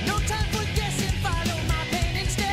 No time for guessing, follow my pen instead.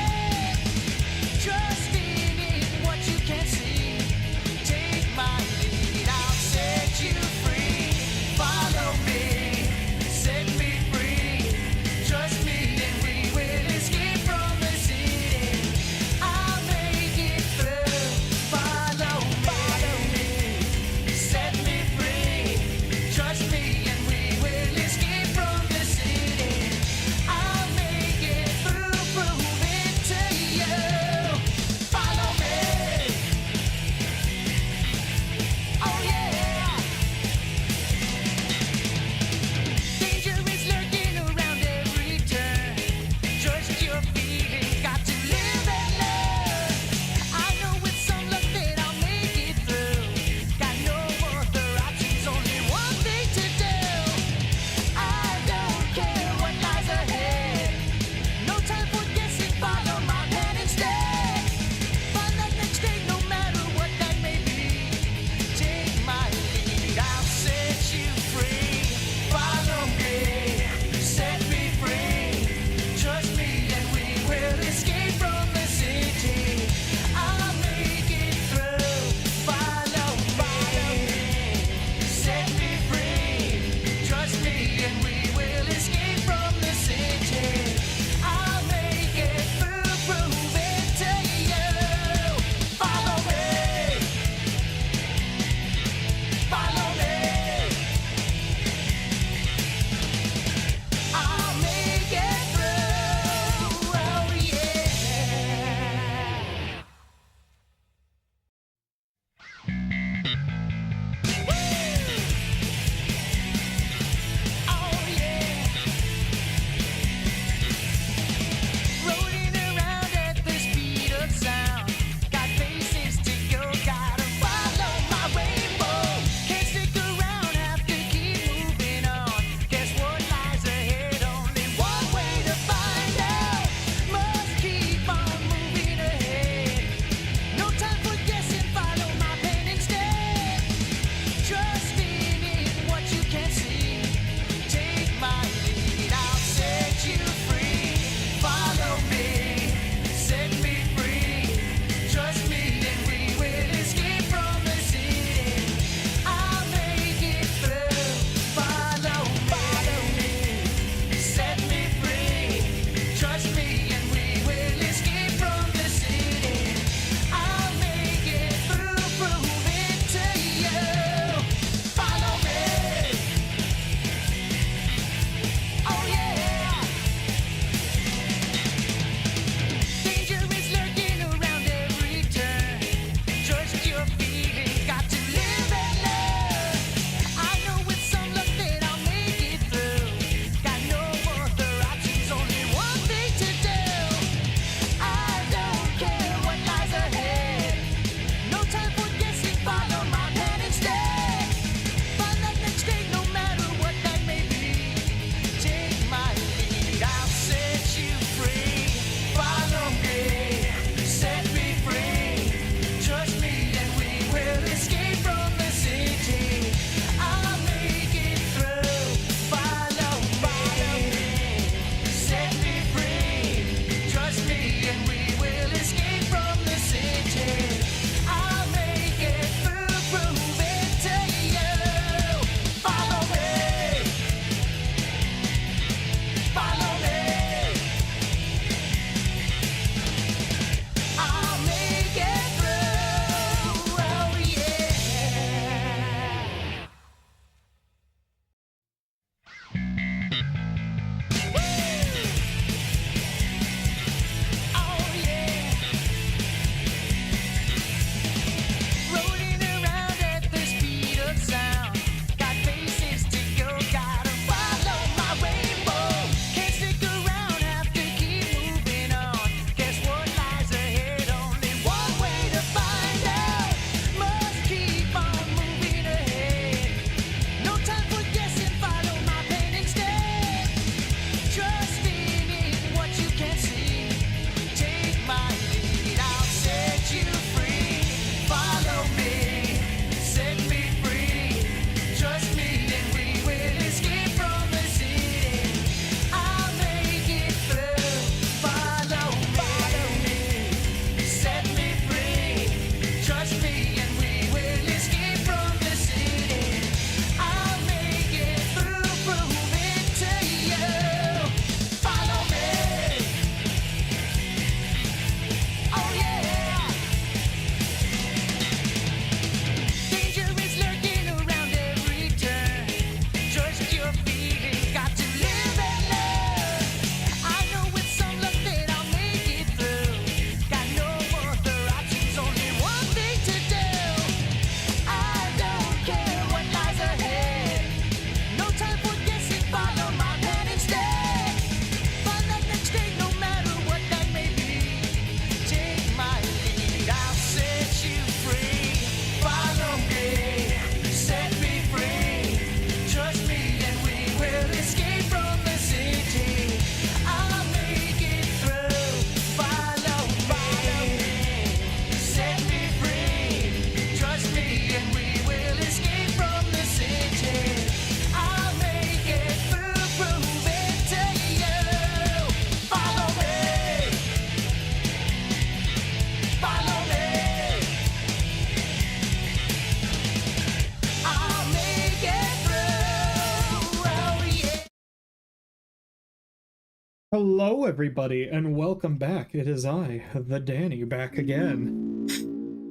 Hello, everybody, and welcome back. It is I, the Danny, back again.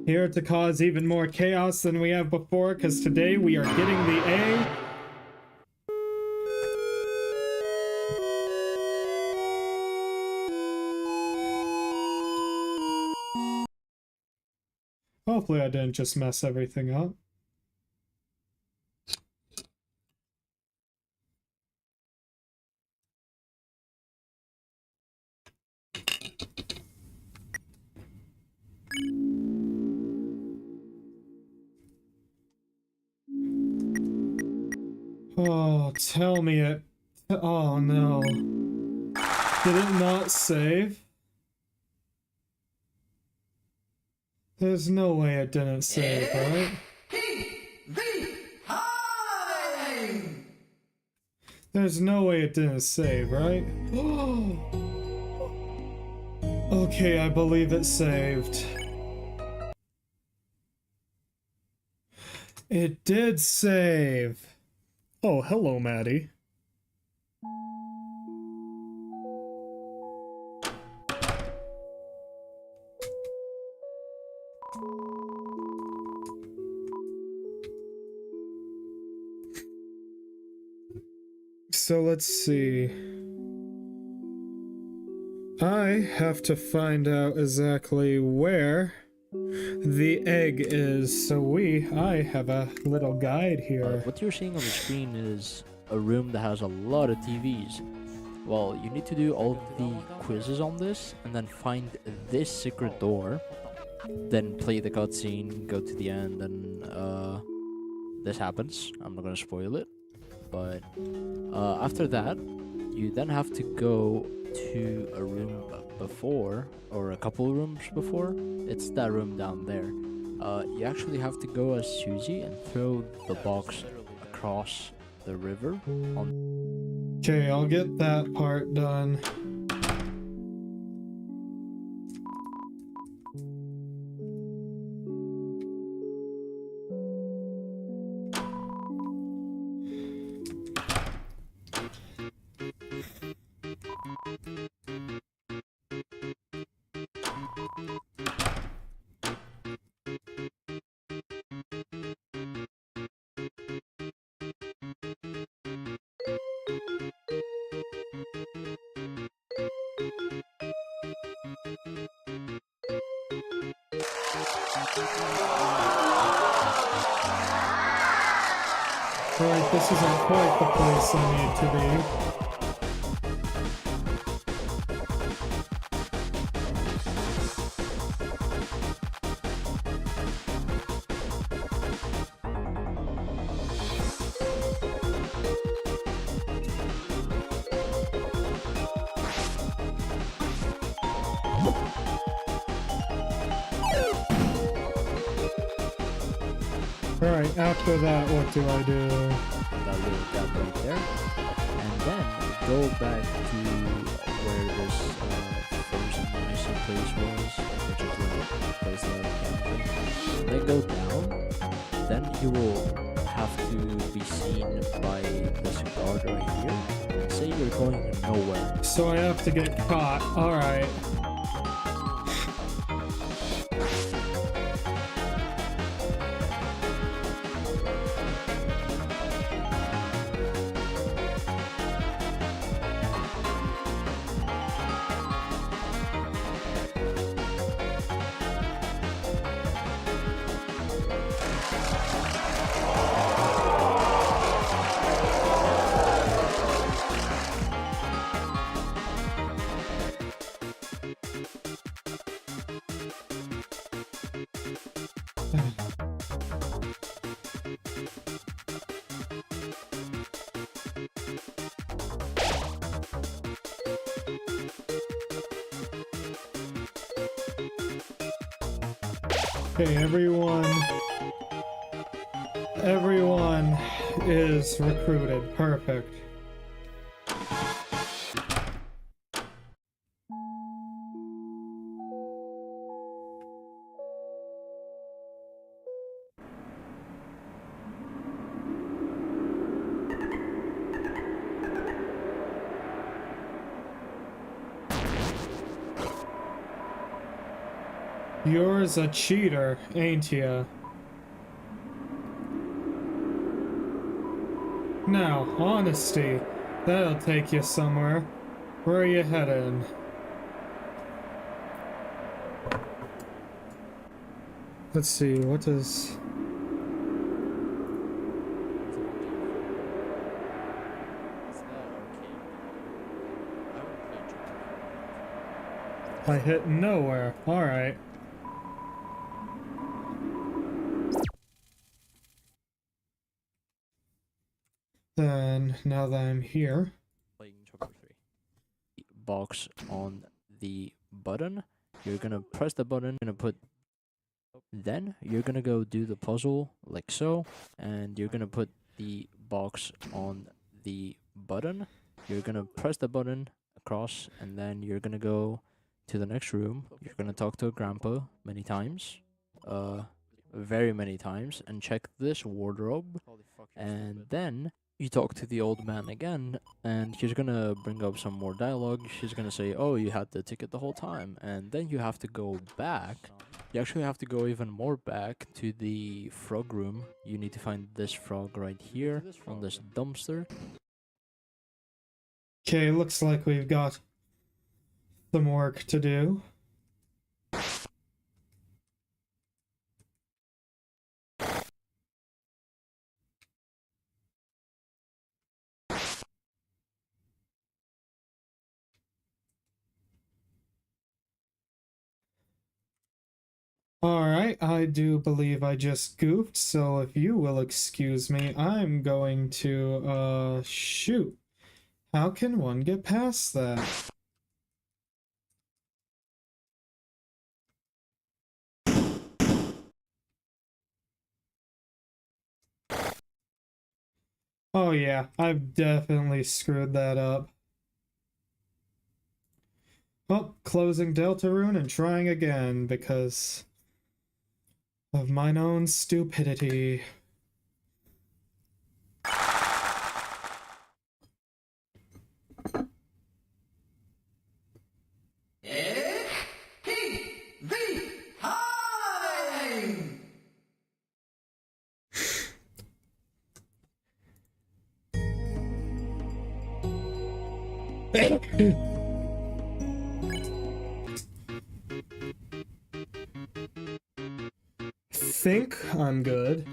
Here to cause even more chaos than we have before, because today we are getting the A. Hopefully I didn't just mess everything up. Oh, tell me it. Oh no. Did it not save? There's no way it didn't save, right? There's no way it didn't save, right? Okay, I believe it saved. It did save. Oh, hello, Maddie. So let's see. I have to find out exactly where the egg is. So I have a little guide here. What you're seeing on the screen is a room that has a lot of TVs. Well, you need to do all of the quizzes on this and then find this secret door. Then play the cutscene, go to the end, and this happens. I'm not gonna spoil it. But after that, you then have to go to a room before, or a couple rooms before. It's that room down there. You actually have to go as Susie and throw the box across the river. Okay, I'll get that part done. Alright, this isn't quite the place I need to be. Alright, after that, what do I do? That little gap right there. And then go back to where this frozen icy place was, which is the place that I camped. Then go down. Then you will have to be seen by this guard right here. And say you're going nowhere. So I have to get caught. Alright. Okay, everyone is recruited. Perfect. You're a cheater, ain't ya? Now, honesty. That'll take you somewhere. Where are you heading? Let's see, what does... I hit nowhere. Alright. Then, now that I'm here... Playing chapter 3. Box on the button. You're gonna press the button, you're gonna put... Then, you're gonna go do the puzzle, like so. And you're gonna put the box on the button. You're gonna press the button across, and then you're gonna go to the next room. You're gonna talk to a grandpa many times. Very many times. And check this wardrobe. And then... you talk to the old man again, and he's gonna bring up some more dialogue. She's gonna say, oh, you had the ticket the whole time. And then you have to go back. You actually have to go even more back to the frog room. You need to find this frog right here on this dumpster. Okay, looks like we've got some work to do. Alright, I do believe I just goofed, so if you will excuse me, I'm going to, shoot. How can one get past that? Oh yeah, I've definitely screwed that up. Well, closing Deltarune and trying again because of mine own stupidity. Think I'm good.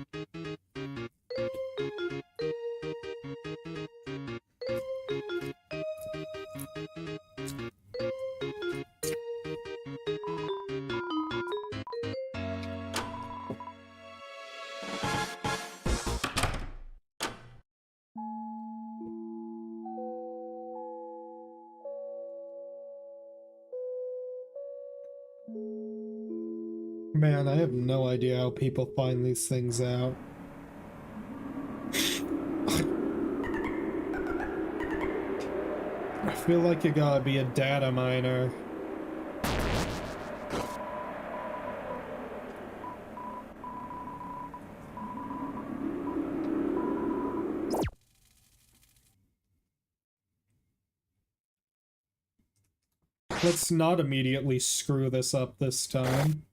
Man, I have no idea how people find these things out. I feel like you gotta be a data miner. Let's not immediately screw this up this time.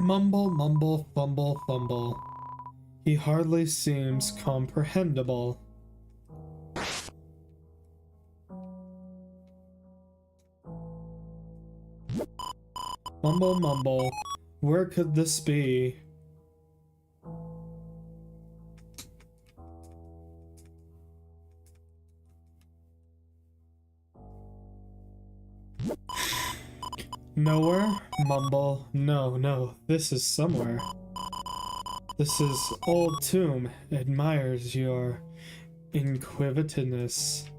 Mumble, mumble, fumble, fumble. He hardly seems comprehensible. Mumble, mumble. Where could this be? Nowhere? Mumble. No, no. This is somewhere. This is Old Tomb. Admires your inquisitiveness.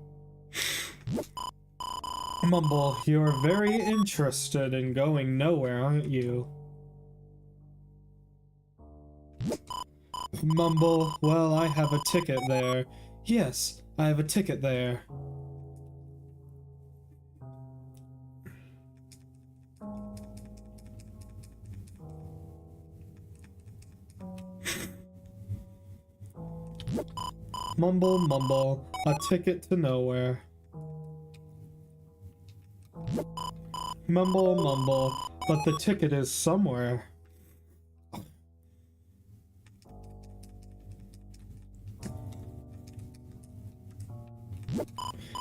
Mumble, you're very interested in going nowhere, aren't you? Mumble, well, I have a ticket there. Yes, I have a ticket there. Mumble, mumble, a ticket to nowhere. Mumble, mumble, but the ticket is somewhere.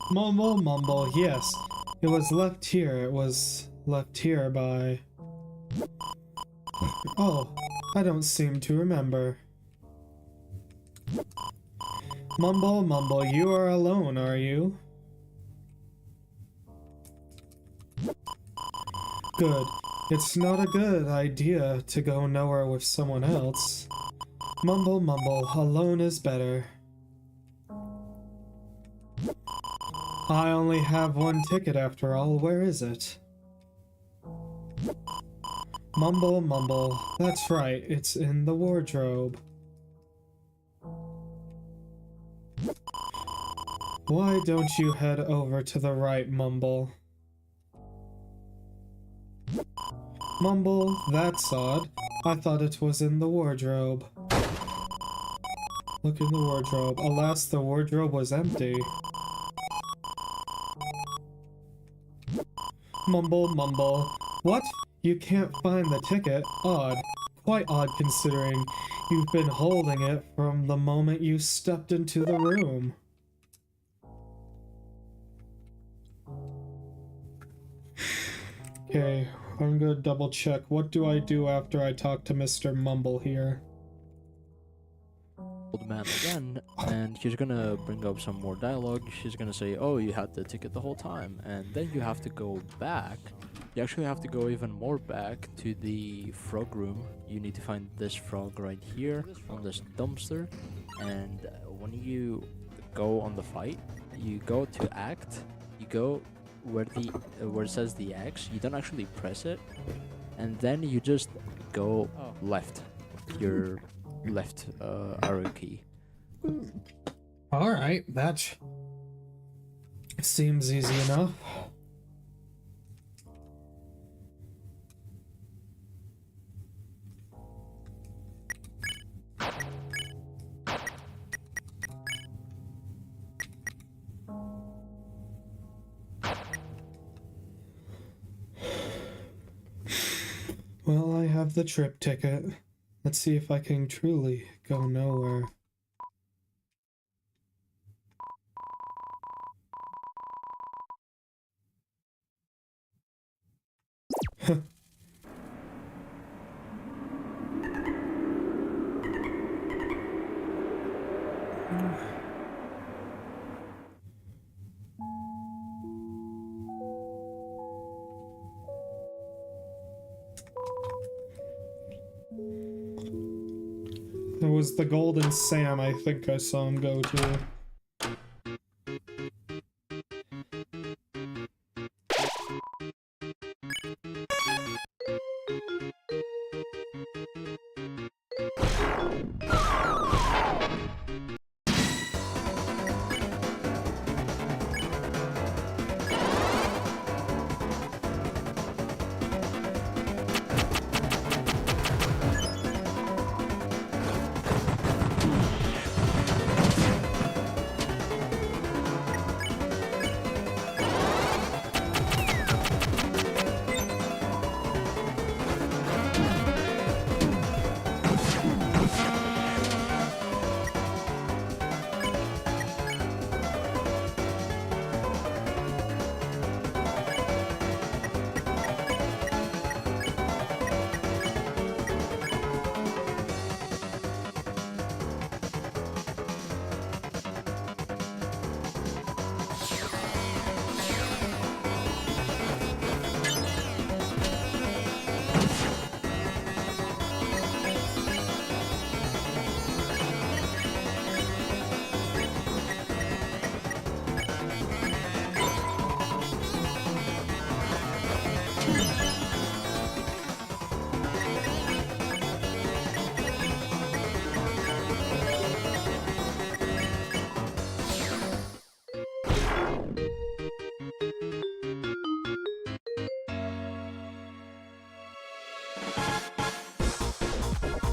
Mumble, mumble, yes. It was left here. It was left here by... Oh, I don't seem to remember. Mumble, mumble, you are alone, are you? Good. It's not a good idea to go nowhere with someone else. Mumble, mumble, alone is better. I only have one ticket after all. Where is it? Mumble, mumble. That's right, it's in the wardrobe. Why don't you head over to the right, Mumble? Mumble, that's odd. I thought it was in the wardrobe. Look in the wardrobe. Alas, the wardrobe was empty. Mumble, mumble. What? You can't find the ticket? Odd. Quite odd considering you've been holding it from the moment you stepped into the room. Okay, I'm gonna double check. What do I do after I talk to Mr. Mumble here? Old man again, and he's gonna bring up some more dialogue. She's gonna say, oh, you had the ticket the whole time, and then you have to go back. You actually have to go even more back to the frog room. You need to find this frog right here on this dumpster, and when you go on the fight, you go to act, you go where it says the X, you don't actually press it, and then you just go left, your left arrow key. Alright, that seems easy enough. Well, I have the trip ticket. Let's see if I can truly go nowhere. It was the Golden Sam I think I saw him go to.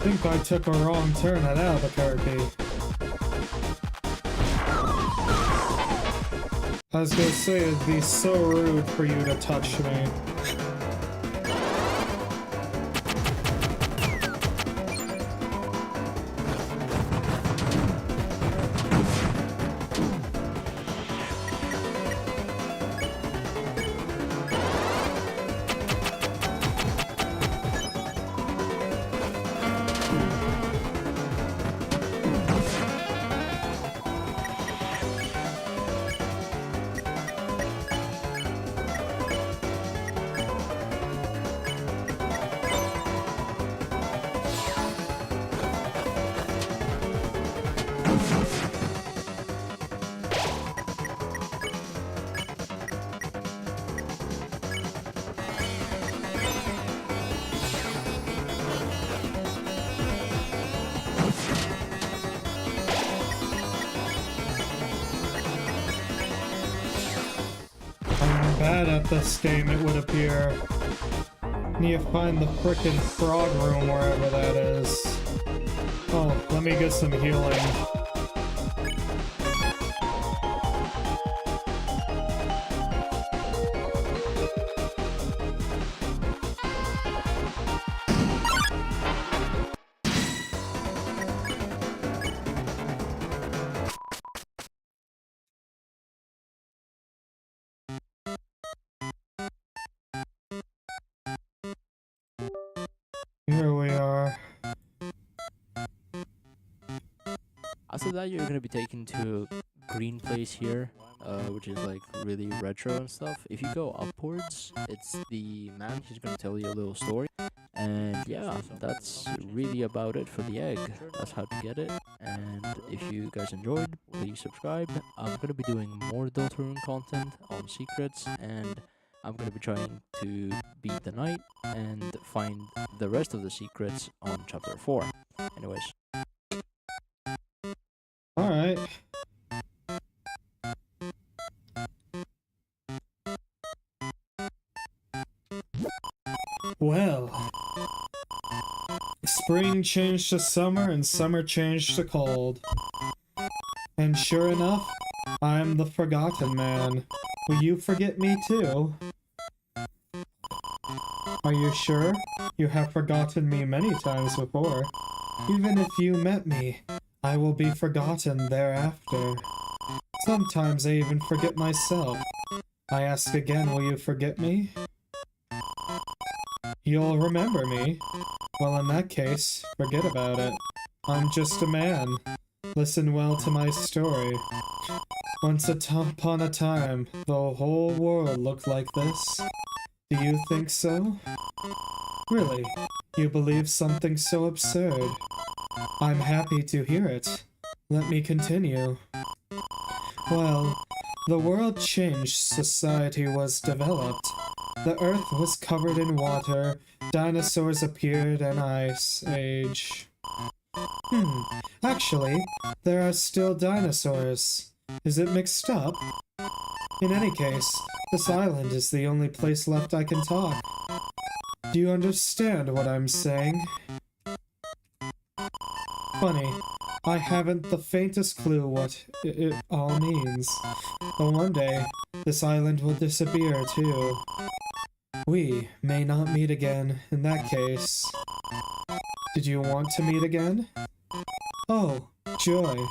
I think I took a wrong turn at Albuquerque. I was gonna say it'd be so rude for you to touch me. Bad at this game, it would appear. Need to find the frickin' frog room wherever that is. Oh, let me get some healing. Here we are. After that, you're gonna be taken to a green place here, which is like really retro and stuff. If you go upwards, it's the man. He's gonna tell you a little story. And yeah, that's really about it for the egg. That's how to get it. And if you guys enjoyed, please subscribe. I'm gonna be doing more Deltarune content on secrets, and I'm gonna be trying to beat the night and find the rest of the secrets on chapter 4. Anyways. Alright. Well, spring changed to summer and summer changed to cold. And sure enough, I'm the forgotten man. Will you forget me too? Are you sure? You have forgotten me many times before. Even if you met me, I will be forgotten thereafter. Sometimes I even forget myself. I ask again, will you forget me? You'll remember me. Well, in that case, forget about it. I'm just a man. Listen well to my story. Once upon a time, the whole world looked like this. Do you think so? Really? You believe something so absurd? I'm happy to hear it. Let me continue. Well, the world changed, society was developed. The earth was covered in water, dinosaurs appeared, and ice age. Actually, there are still dinosaurs. Is it mixed up? In any case, this island is the only place left I can talk. Do you understand what I'm saying? Funny, I haven't the faintest clue what it all means. But one day, this island will disappear too. We may not meet again in that case. Did you want to meet again? Oh, joy.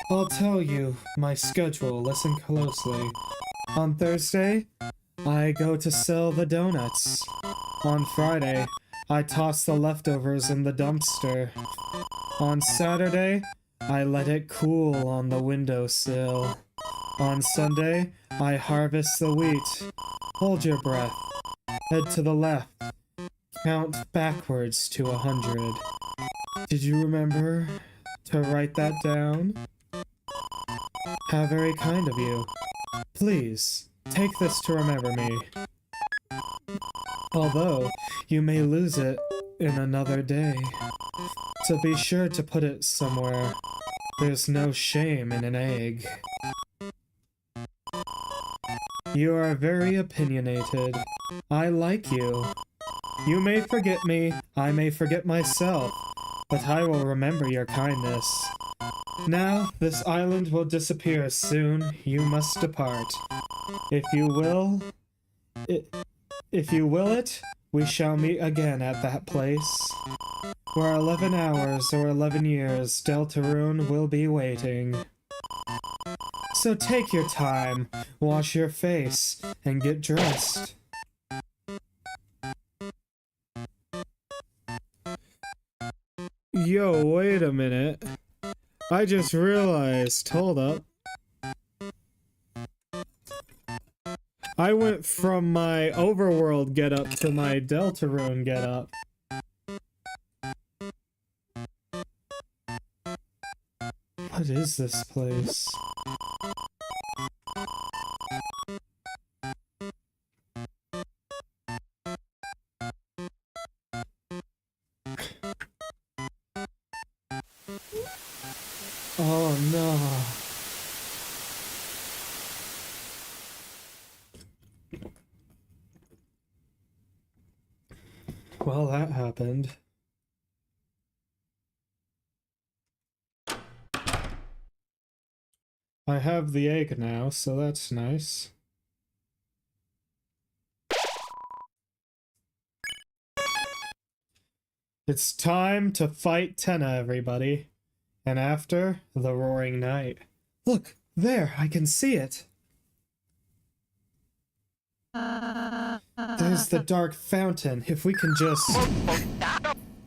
I'll tell you my schedule, listen closely. On Thursday, I go to sell the donuts. On Friday, I toss the leftovers in the dumpster. On Saturday, I let it cool on the windowsill. On Sunday, I harvest the wheat. Hold your breath. Head to the left. Count backwards to 100. Did you remember to write that down? How very kind of you. Please, take this to remember me. Although, you may lose it in another day. So be sure to put it somewhere. There's no shame in an egg. You are very opinionated. I like you. You may forget me, I may forget myself, but I will remember your kindness. Now, this island will disappear soon. You must depart. If you will... If you will it, we shall meet again at that place. For 11 hours or 11 years, Deltarune will be waiting. So take your time, wash your face, and get dressed. Yo, wait a minute. I just realized, hold up. I went from my overworld getup to my Deltarune getup. What is this place? Oh no. Well, that happened. I have the egg now, so that's nice. It's time to fight Tenna, everybody. And after, the Roaring Night. Look, there, I can see it. There's the dark fountain. If we can just...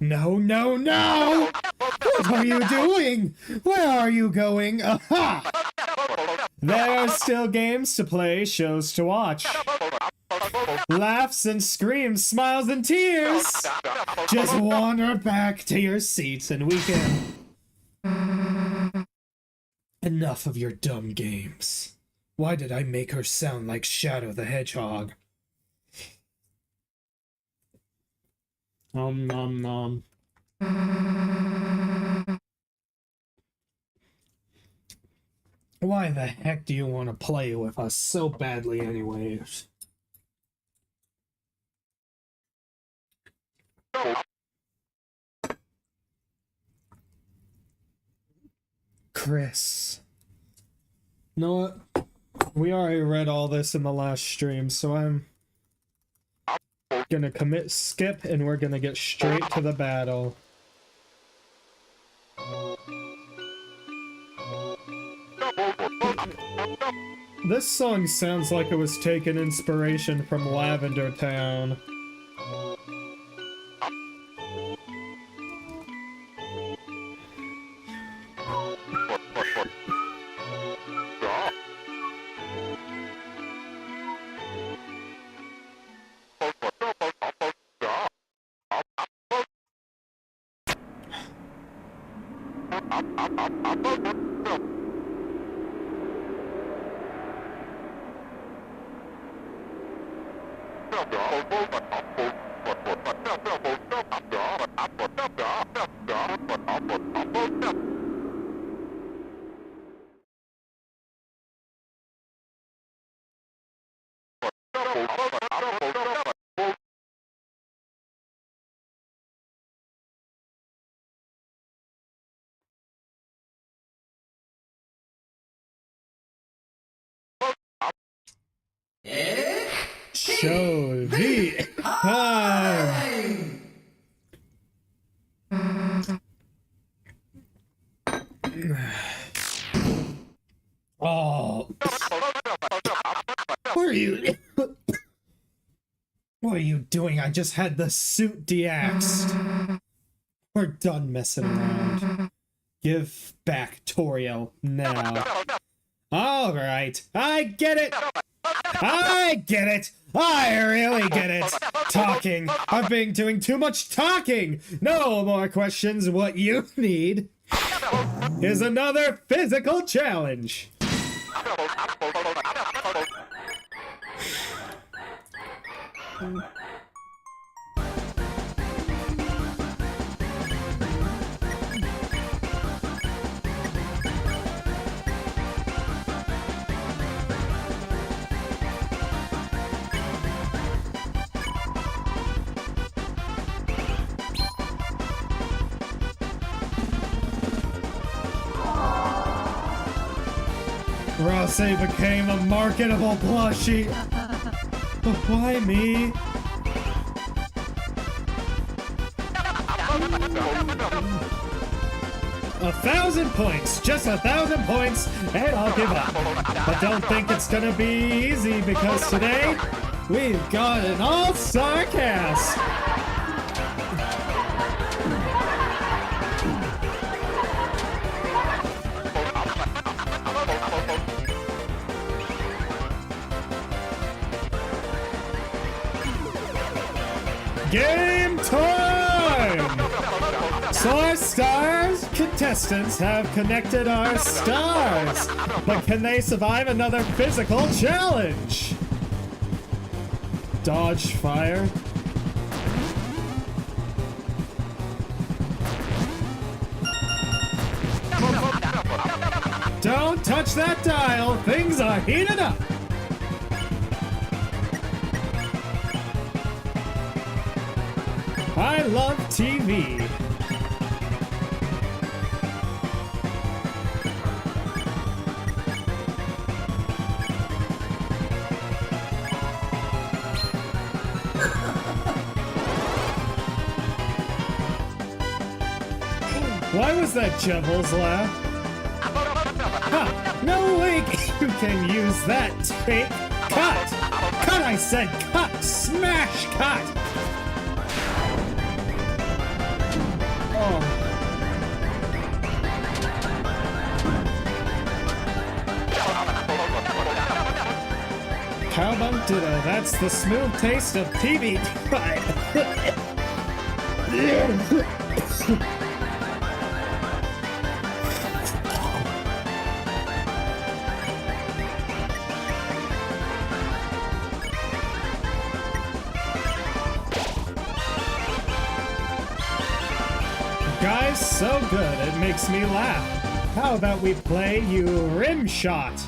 No, no, no! What are you doing? Where are you going? Aha! There are still games to play, shows to watch. Laughs and screams, smiles and tears! Just wander back to your seats and we can... Enough of your dumb games. Why did I make her sound like Shadow the Hedgehog? Nom nom nom. Why the heck do you want to play with us so badly anyways? Chris. You know what? We already read all this in the last stream, so I'm gonna commit skip and we're gonna get straight to the battle. This song sounds like it was taken inspiration from Lavender Town. Show the time! Oh. What are you... What are you doing? I just had the suit de-axed. We're done messing around. Give back Toriel now. Alright, I get it! I get it! I really get it! Talking! I've been doing too much talking! No more questions. What you need is another physical challenge! Rose became a marketable plushie. But why me? A 1,000 points, just 1,000 points, and I'll give up. But don't think it's gonna be easy because today we've got an all-star cast. Game time! So our stars contestants have connected our stars, but can they survive another physical challenge? Dodge fire. Don't touch that dial, things are heating up. I love TV. Why was that Jevils laugh? Huh, no way you can use that tape. Cut! Cut, I said cut! Smash cut! Oh. Cowbunk Ditto, that's the smooth taste of TV. Guys, so good, it makes me laugh. How about we play you Rim Shot?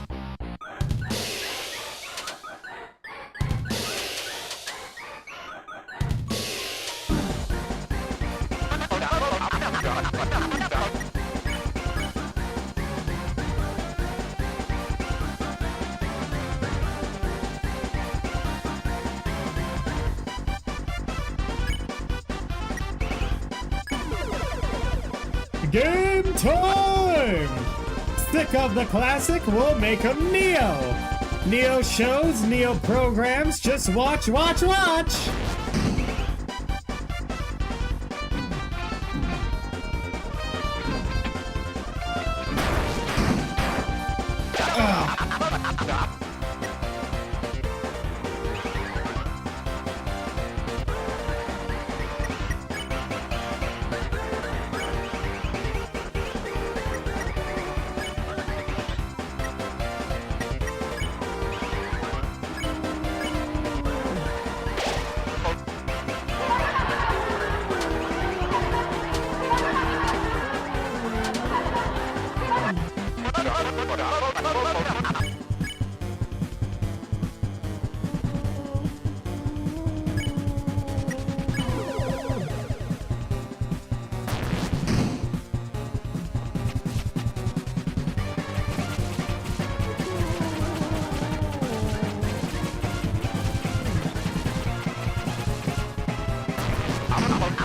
Game time! Sick of the classic, we'll make 'em Neo. Neo shows, Neo programs, just watch, watch, watch!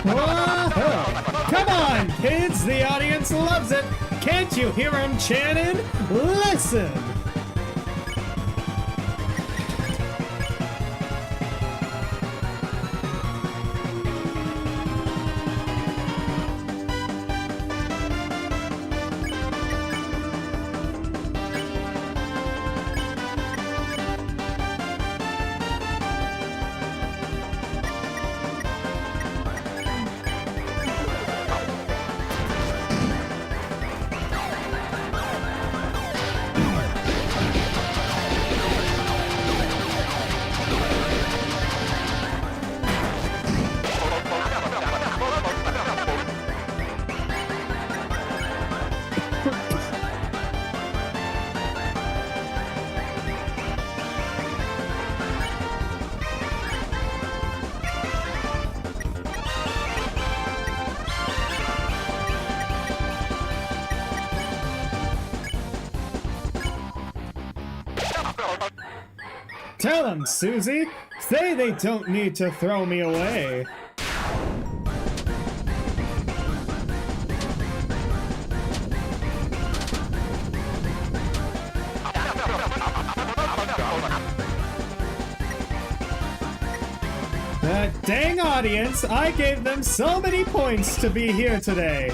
Whoa! Come on, kids! The audience loves it! Can't you hear them chanting? Listen! Tell them, Susie. Say they don't need to throw me away. That dang audience! I gave them so many points to be here today.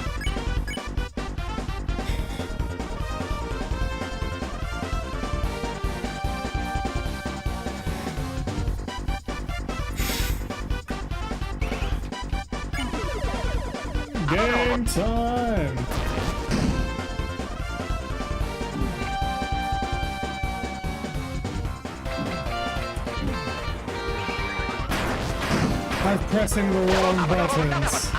Game time! I'm pressing the wrong buttons.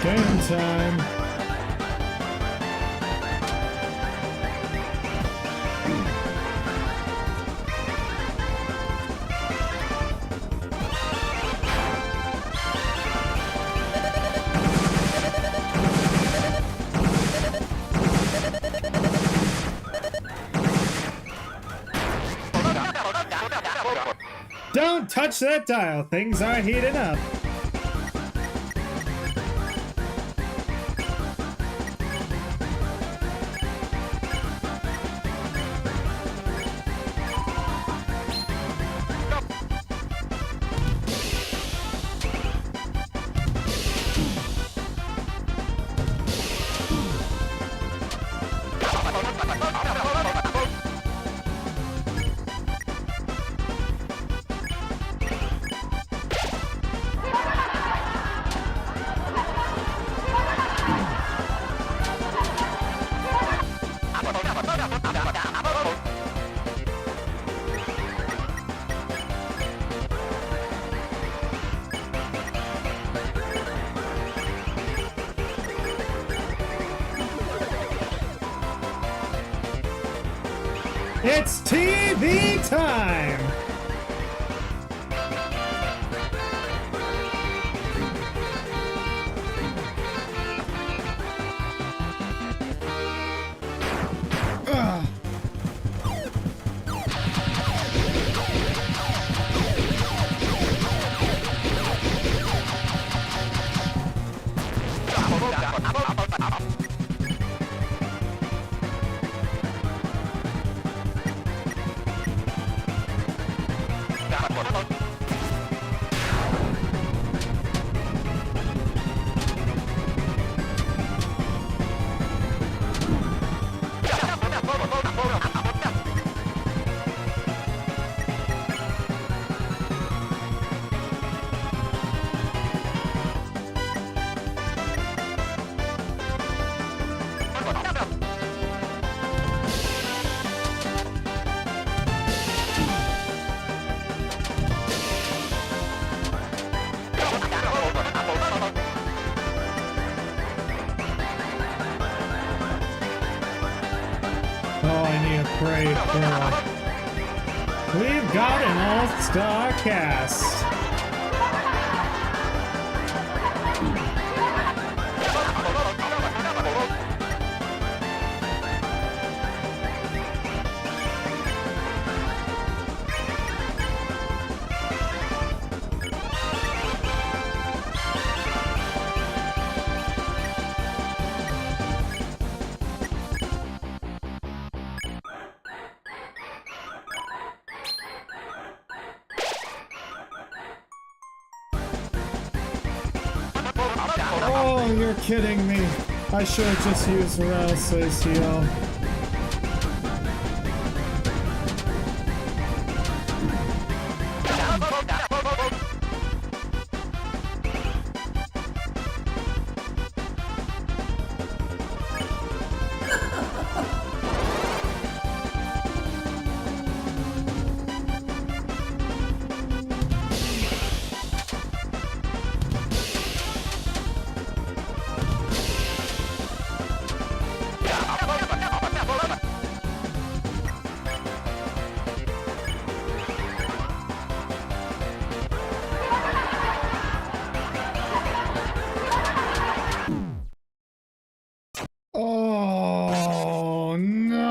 Game time. Don't touch that dial. Things are heating up. It's TV time! Ugh. brave girl. We've got an all-star cast. Oh, you're kidding me. I should have just used Rail's ACL. Oh, no.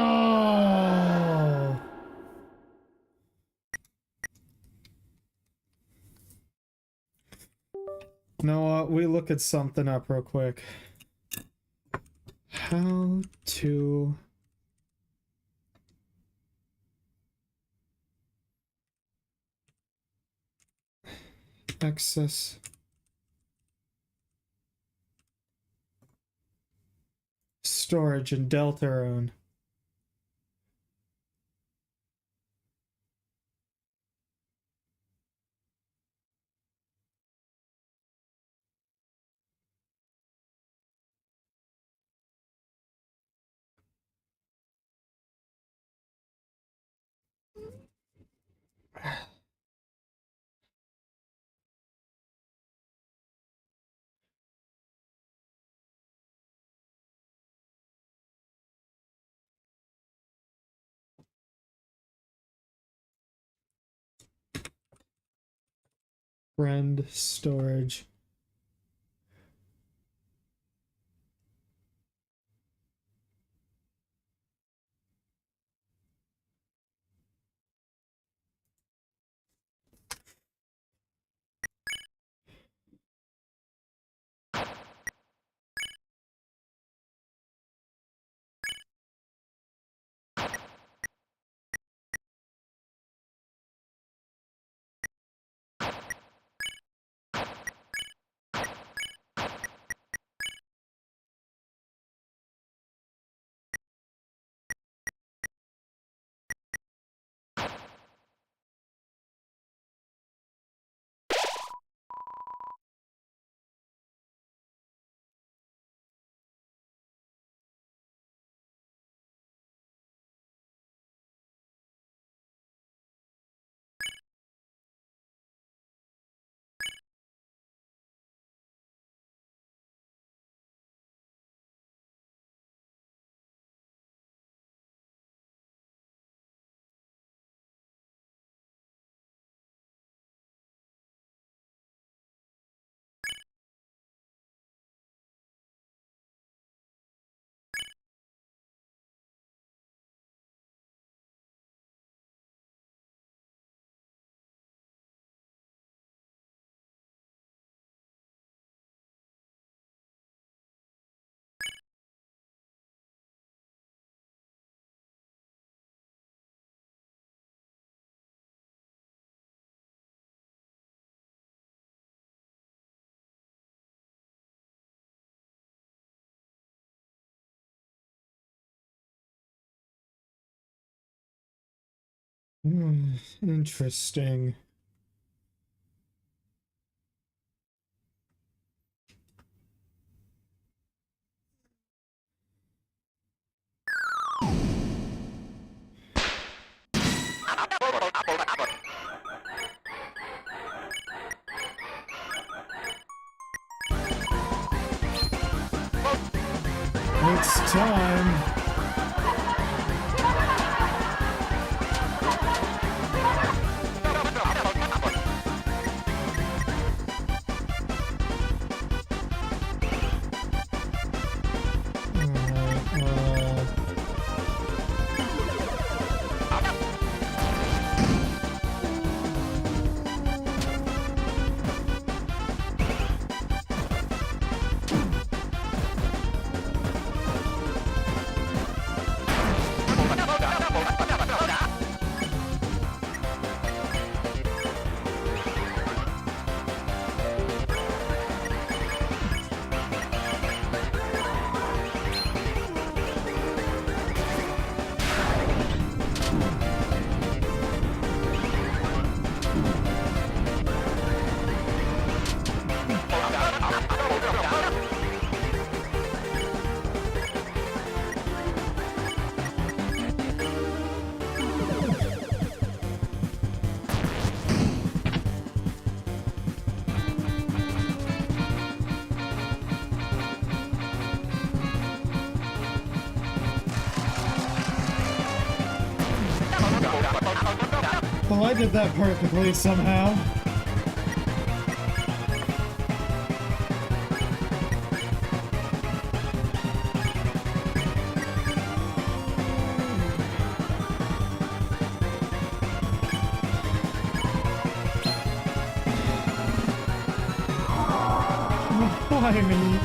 No, we look at something up real quick. How to access storage in Deltarune. Friend storage. Interesting. It's time. Well, I did that perfectly somehow. Why me?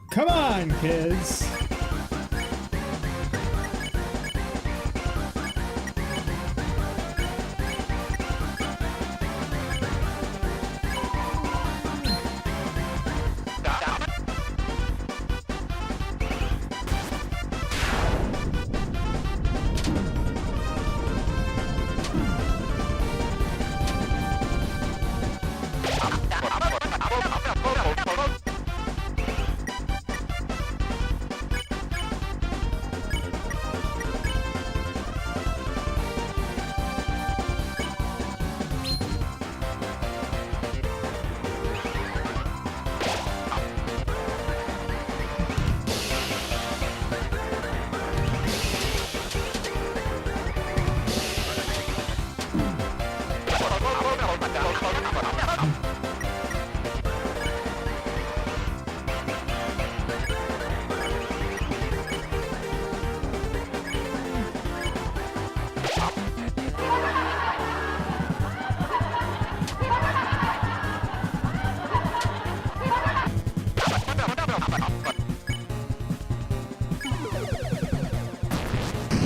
Come on, kids!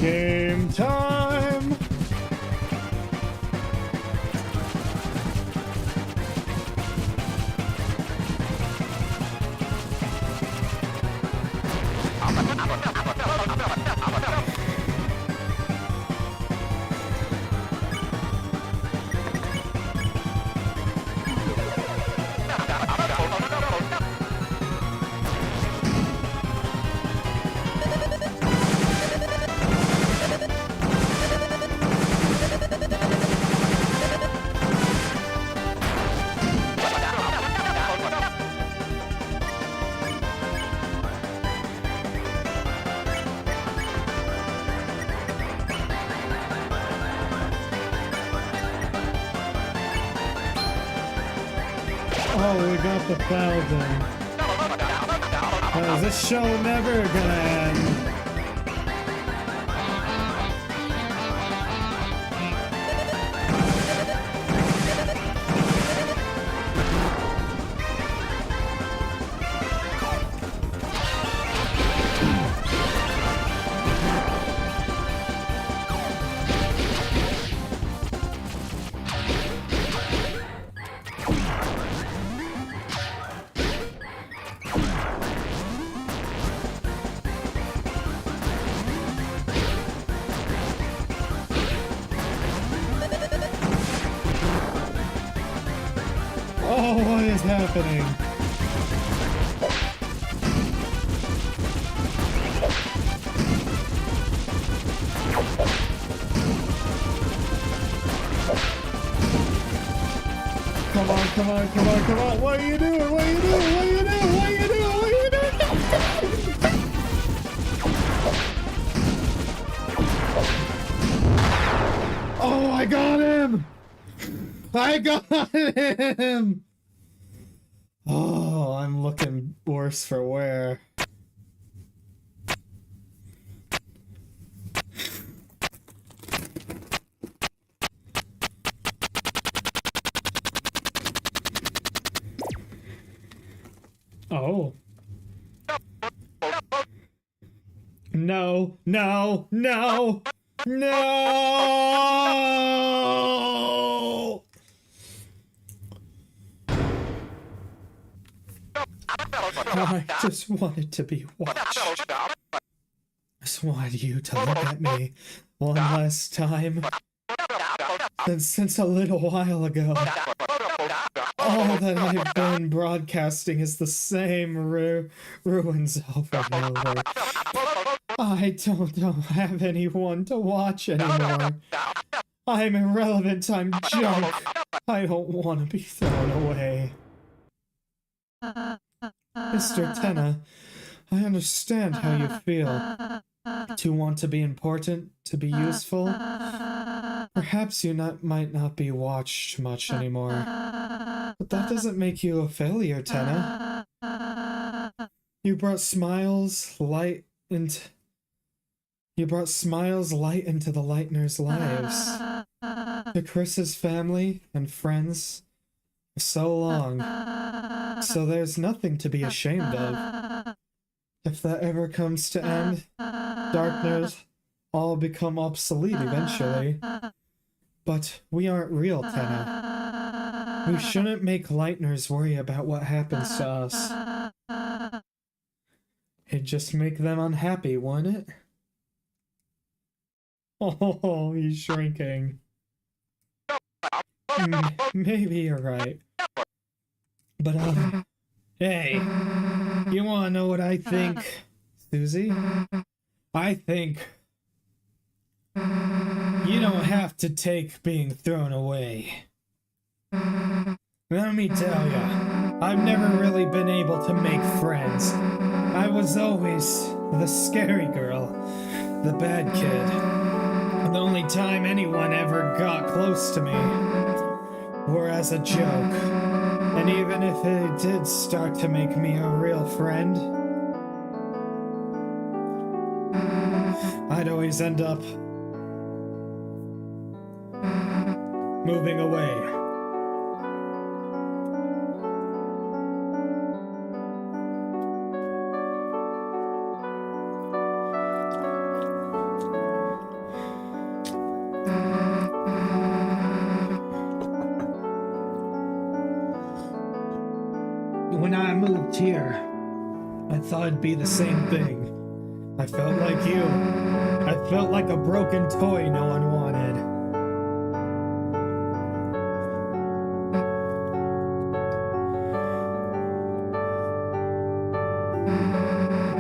Game time! Oh, we got the 1,000. Is this show never gonna end? Oh, what is happening? Come on, come on, come on, come on. What are you doing? What are you doing? What are you doing? What are you doing? What are you doing? Oh, I got him! I got him! Oh, I'm looking worse for wear. Oh. No, no, no, no! I just wanted to be watched. I just wanted you to look at me one last time. Since a little while ago, all that I've been broadcasting is the same ruins over and over. I don't have anyone to watch anymore. I'm irrelevant, I'm junk. I don't want to be thrown away. Mr. Tenna, I understand how you feel. To want to be important, to be useful. Perhaps you might not be watched much anymore. But that doesn't make you a failure, Tenna. You brought smiles, light into the Lightners' lives. To Chris's family and friends for so long. So there's nothing to be ashamed of. If that ever comes to end, Darkners all become obsolete eventually. But we aren't real, Tenna. We shouldn't make Lightners worry about what happens to us. It'd just make them unhappy, wouldn't it? Oh, he's shrinking. Maybe you're right. But, hey, you wanna know what I think, Susie? I think you don't have to take being thrown away. Let me tell ya, I've never really been able to make friends. I was always the scary girl, the bad kid. The only time anyone ever got close to me were as a joke. And even if it did start to make me a real friend, I'd always end up moving away. When I moved here, I thought it'd be the same thing. I felt like you. I felt like a broken toy no one wanted.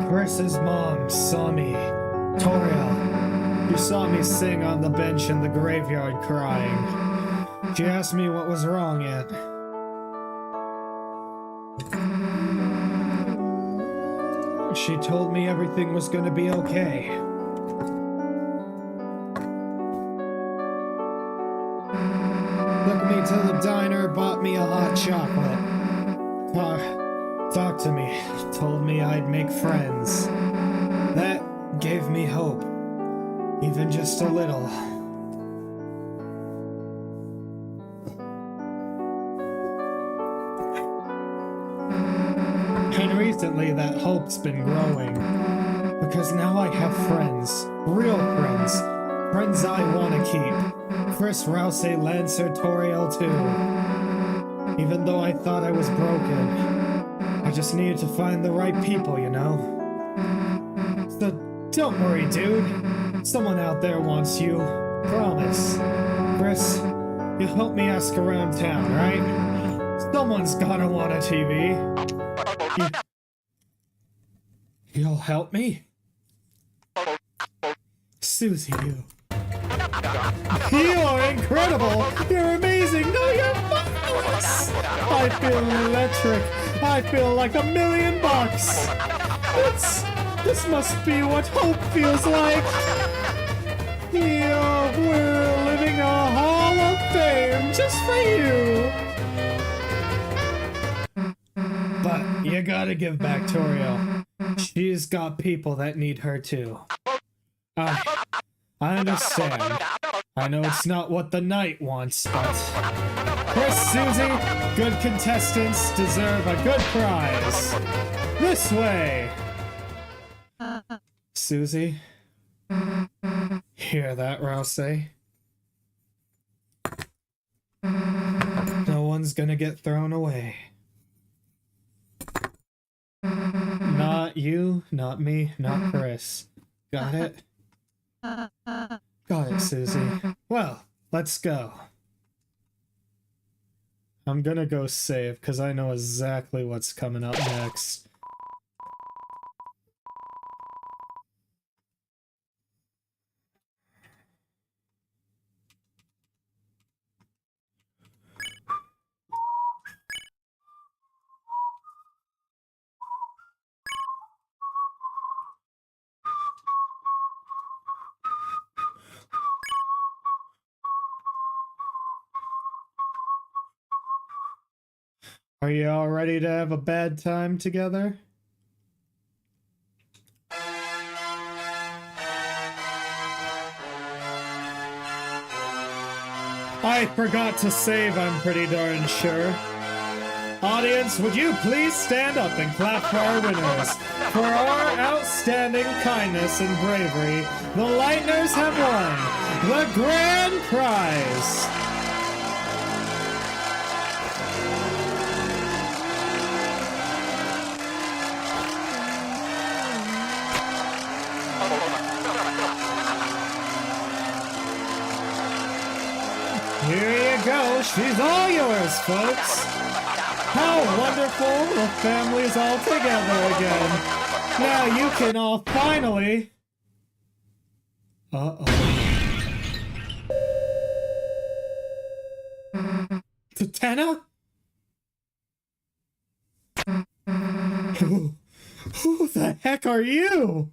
Chris's mom saw me. Toriel. She saw me sing on the bench in the graveyard crying. She asked me what was wrong yet. She told me everything was gonna be okay. Took me to the diner, bought me a hot chocolate. Talked to me, told me I'd make friends. That gave me hope, even just a little. And recently that hope's been growing. Because now I have friends. Real friends. Friends I want to keep. Chris, Rouse, Lancer, Toriel too. Even though I thought I was broken. I just needed to find the right people, you know? So don't worry, dude. Someone out there wants you. Promise. Chris, you'll help me ask around town, right? Someone's gotta want a TV. You'll help me? Susie, you are incredible! You're amazing! No, you're marvelous! I feel electric! I feel like $1,000,000! This must be what hope feels like! Yeah, we're living a hall of fame just for you! But you gotta give back Toriel. She's got people that need her too. I understand. I know it's not what the knight wants, but... Chris, Susie, good contestants deserve a good prize. This way! Susie? Hear that, Rouse? No one's gonna get thrown away. Not you, not me, not Chris. Got it? Got it, Susie. Well, let's go. I'm gonna go save, because I know exactly what's coming up next. Are you all ready to have a bad time together? I forgot to save, I'm pretty darn sure. Audience, would you please stand up and clap for our winners? For our outstanding kindness and bravery, the Lightners have won the grand prize! Here you go, she's all yours, folks! How wonderful, the family's all together again! Now you can all finally... Tatena? Who the heck are you?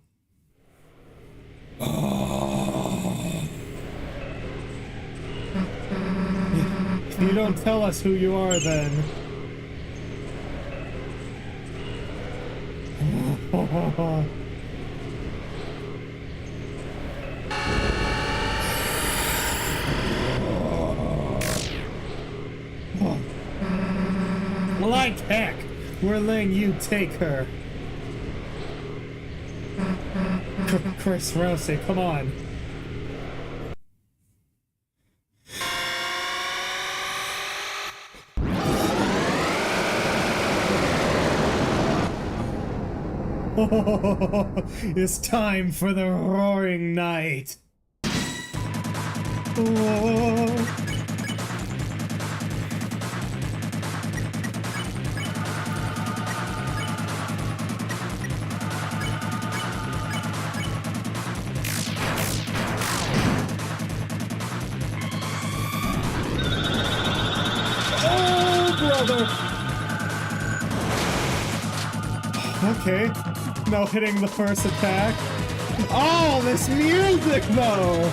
If you don't tell us who you are, then... Like heck, we're letting you take her. Chris Rouse, come on. It's time for the roaring night. Oh. Okay, no hitting the first attack. Oh, this music though!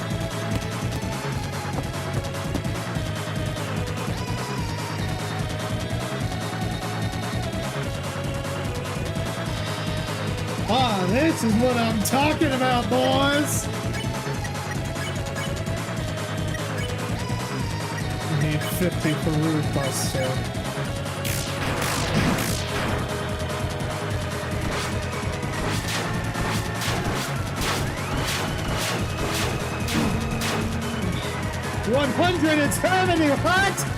Ah, this is what I'm talking about, boys! I need 50 for Root Buster. $100, it's hurting you, hot!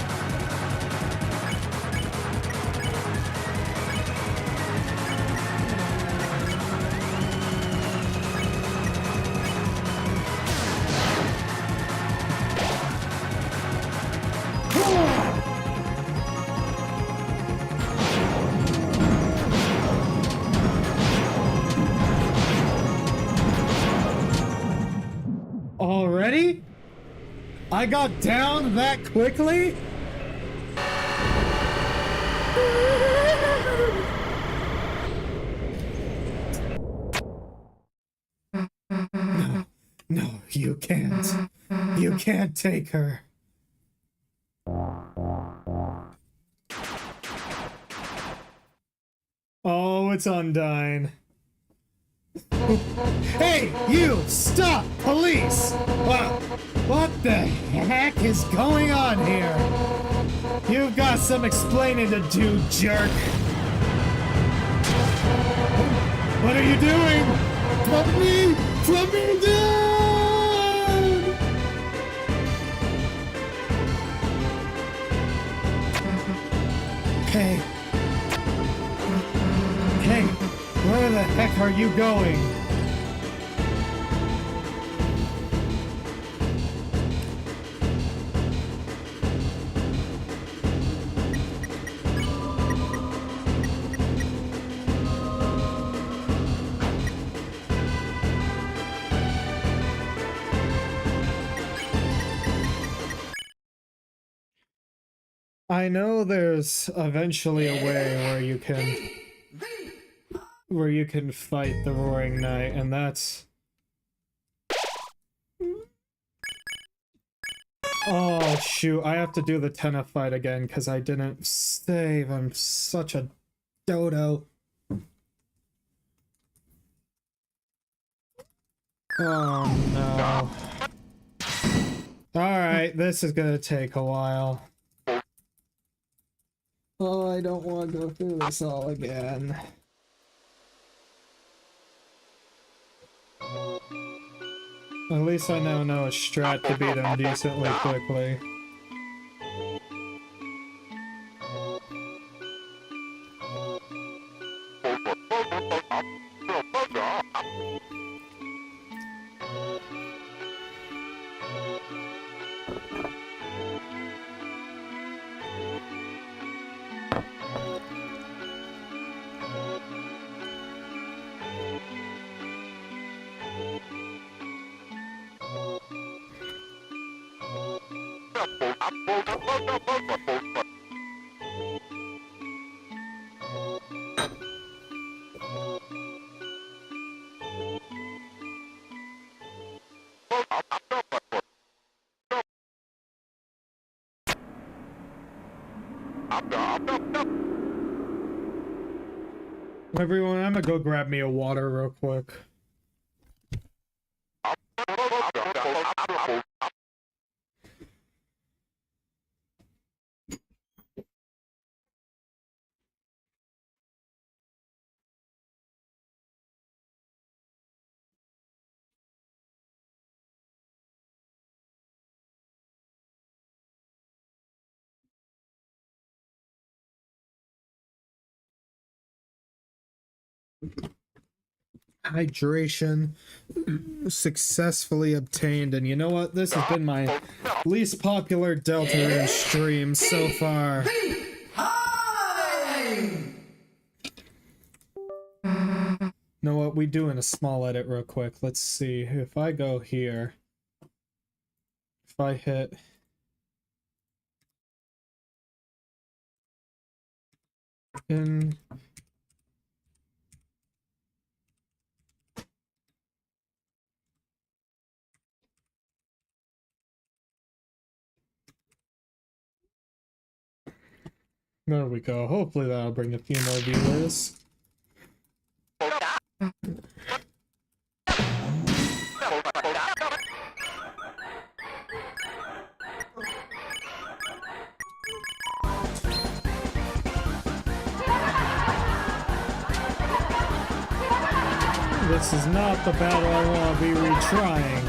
Already? I got down that quickly? No, you can't. You can't take her. Oh, it's Undyne. Hey, you! Stop! Police! Wow. What the heck is going on here? You've got some explaining to do, jerk. What are you doing? Put me down! Hey. Hey, where the heck are you going? I know there's eventually a way where you can fight the Roaring Knight, and that's... Oh shoot, I have to do the Tenna fight again because I didn't save. I'm such a dodo. Oh no. Alright, this is gonna take a while. Oh, I don't want to go through this all again. At least I now know a strat to beat him decently quickly. Everyone, I'm gonna go grab me a water real quick. Hydration successfully obtained, and you know what? This has been my least popular Deltarune stream so far. Know what? We doing a small edit real quick. Let's see if I go here. If I hit. In. There we go. Hopefully that'll bring a few more viewers. This is not the battle I want to be retrying.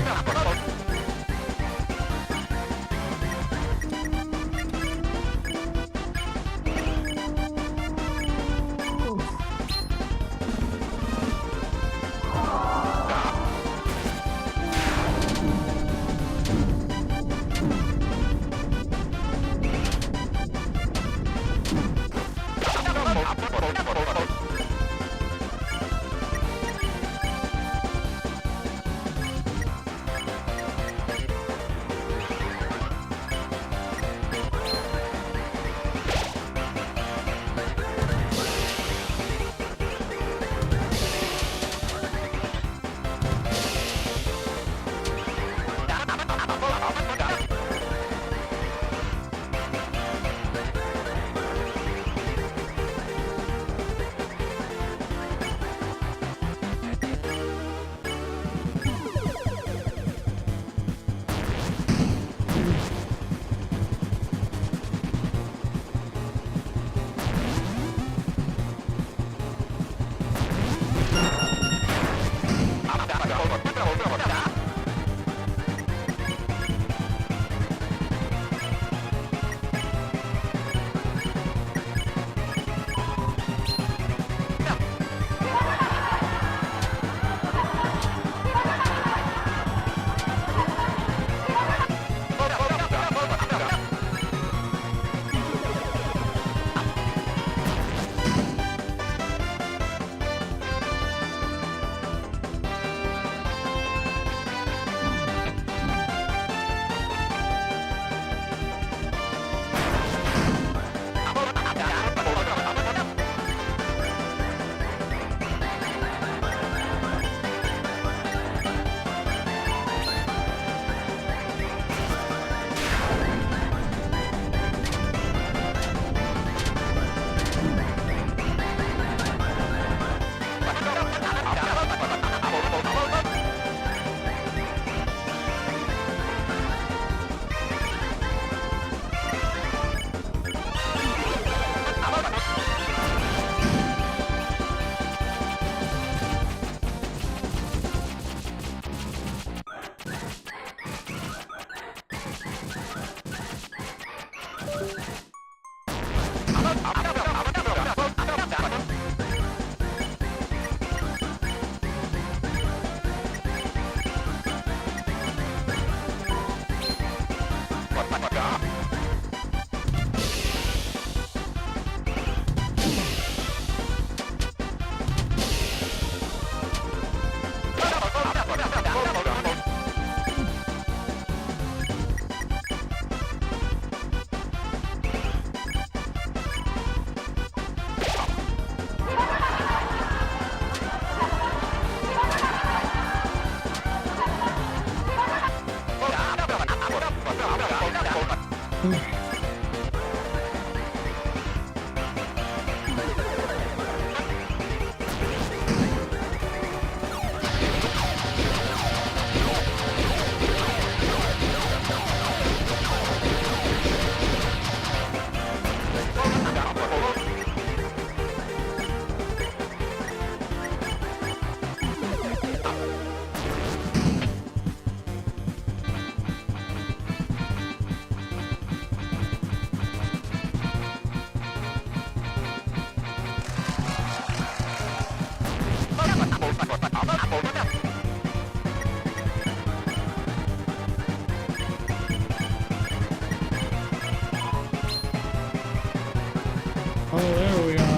Oh, there we are.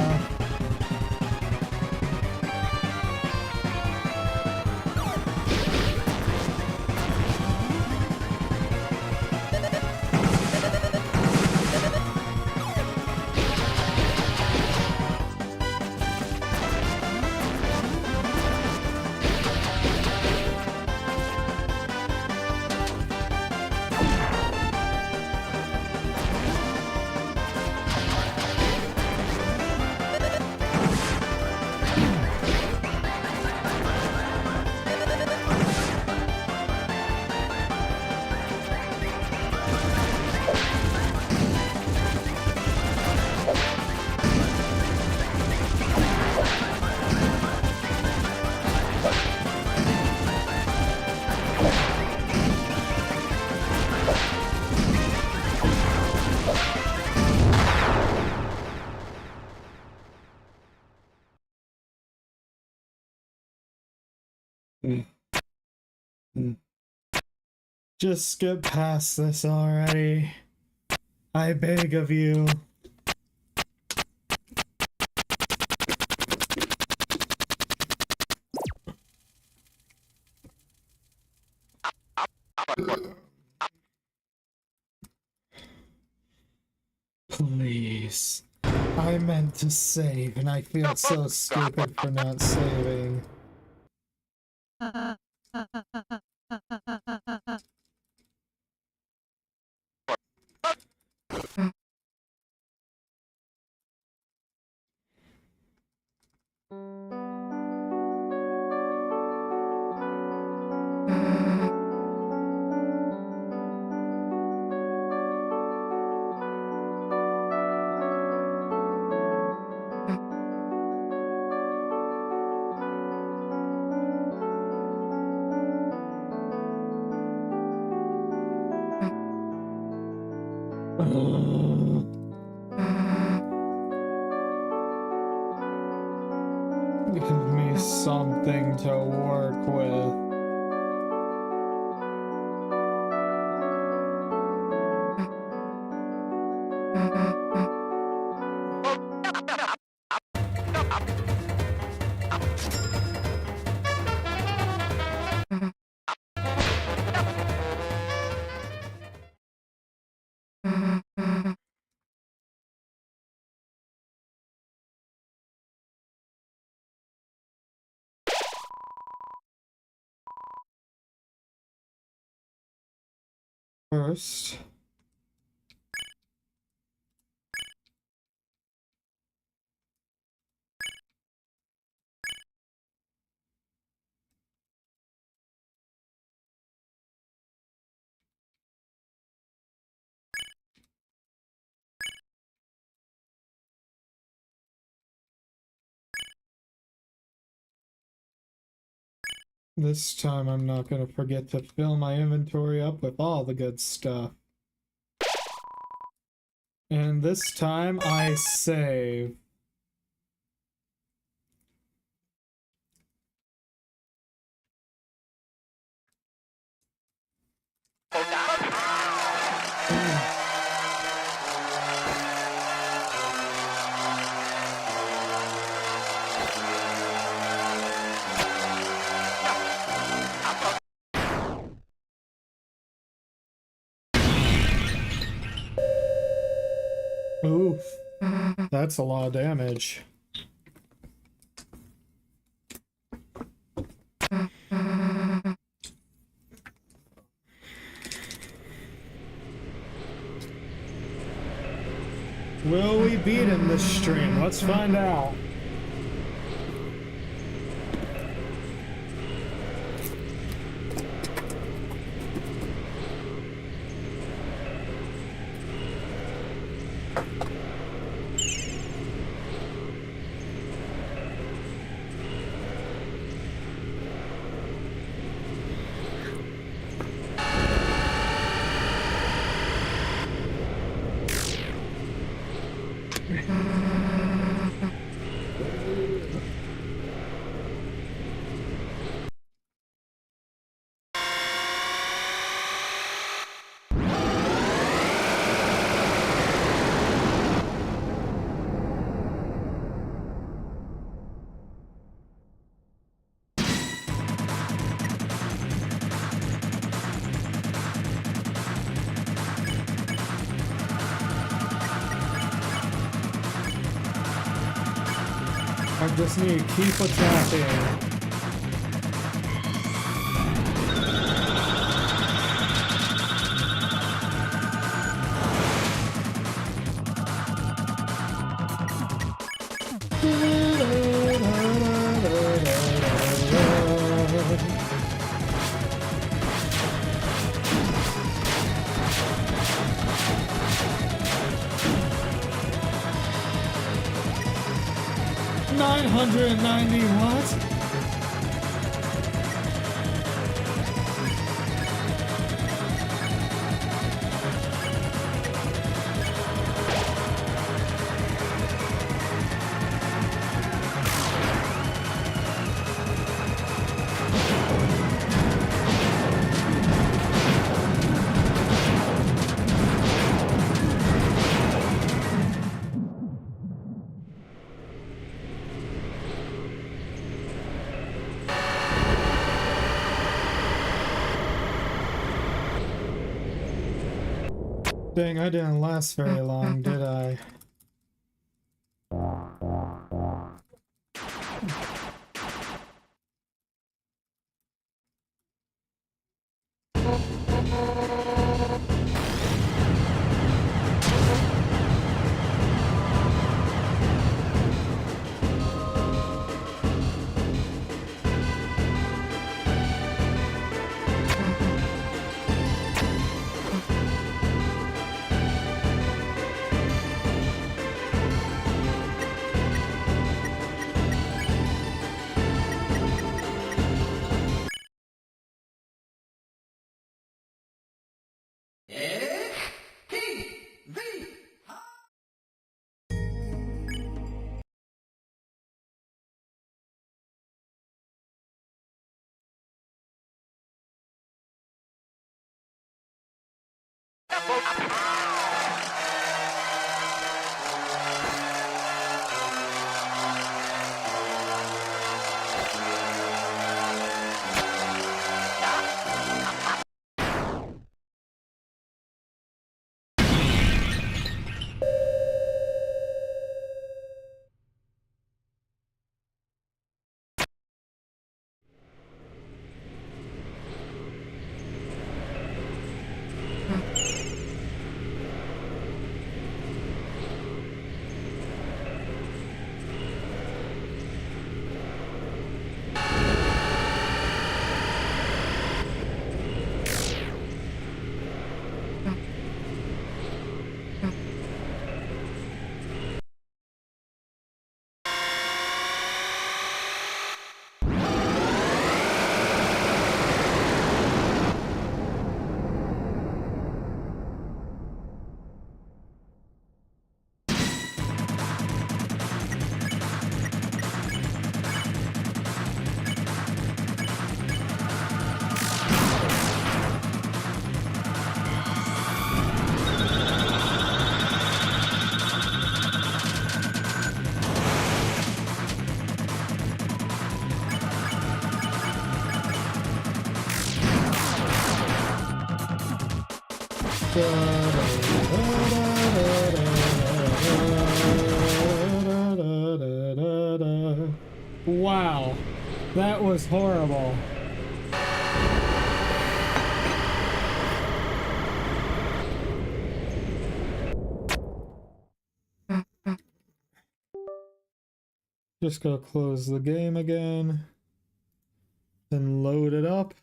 Just skip past this already. I beg of you. Please. I meant to save, and I feel so stupid for not saving. Give me something to work with. First, this time I'm not gonna forget to fill my inventory up with all the good stuff. And this time I save. Oof. That's a lot of damage. Will we beat him this stream? Let's find out. I just need to keep attacking. $990 what? Dang, I didn't last very long, did I? Wow, that was horrible. Just go close the game again, then load it up.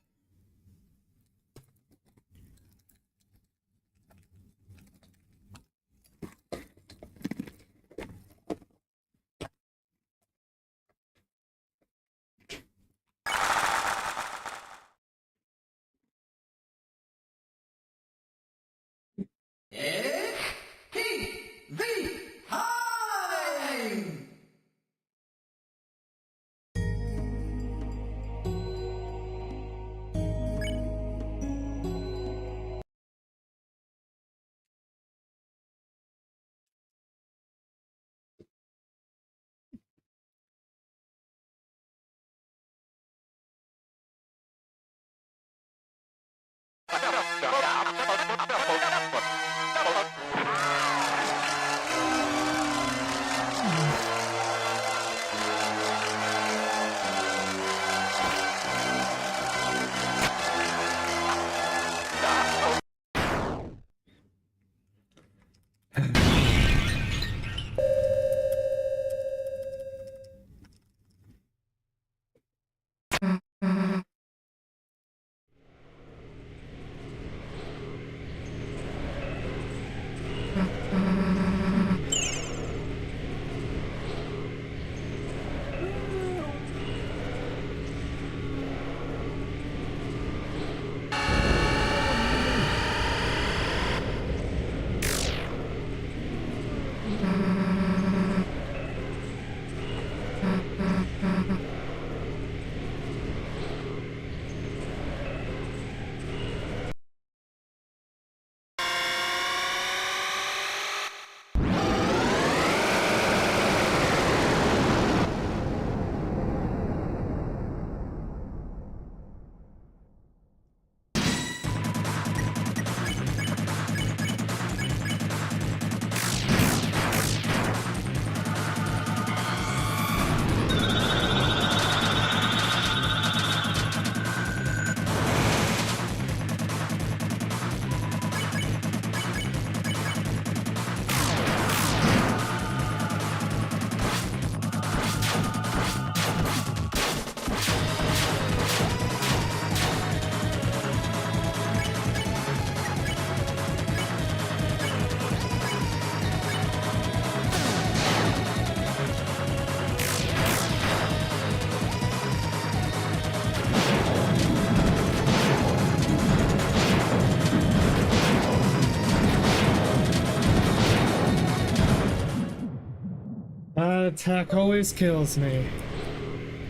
That attack always kills me.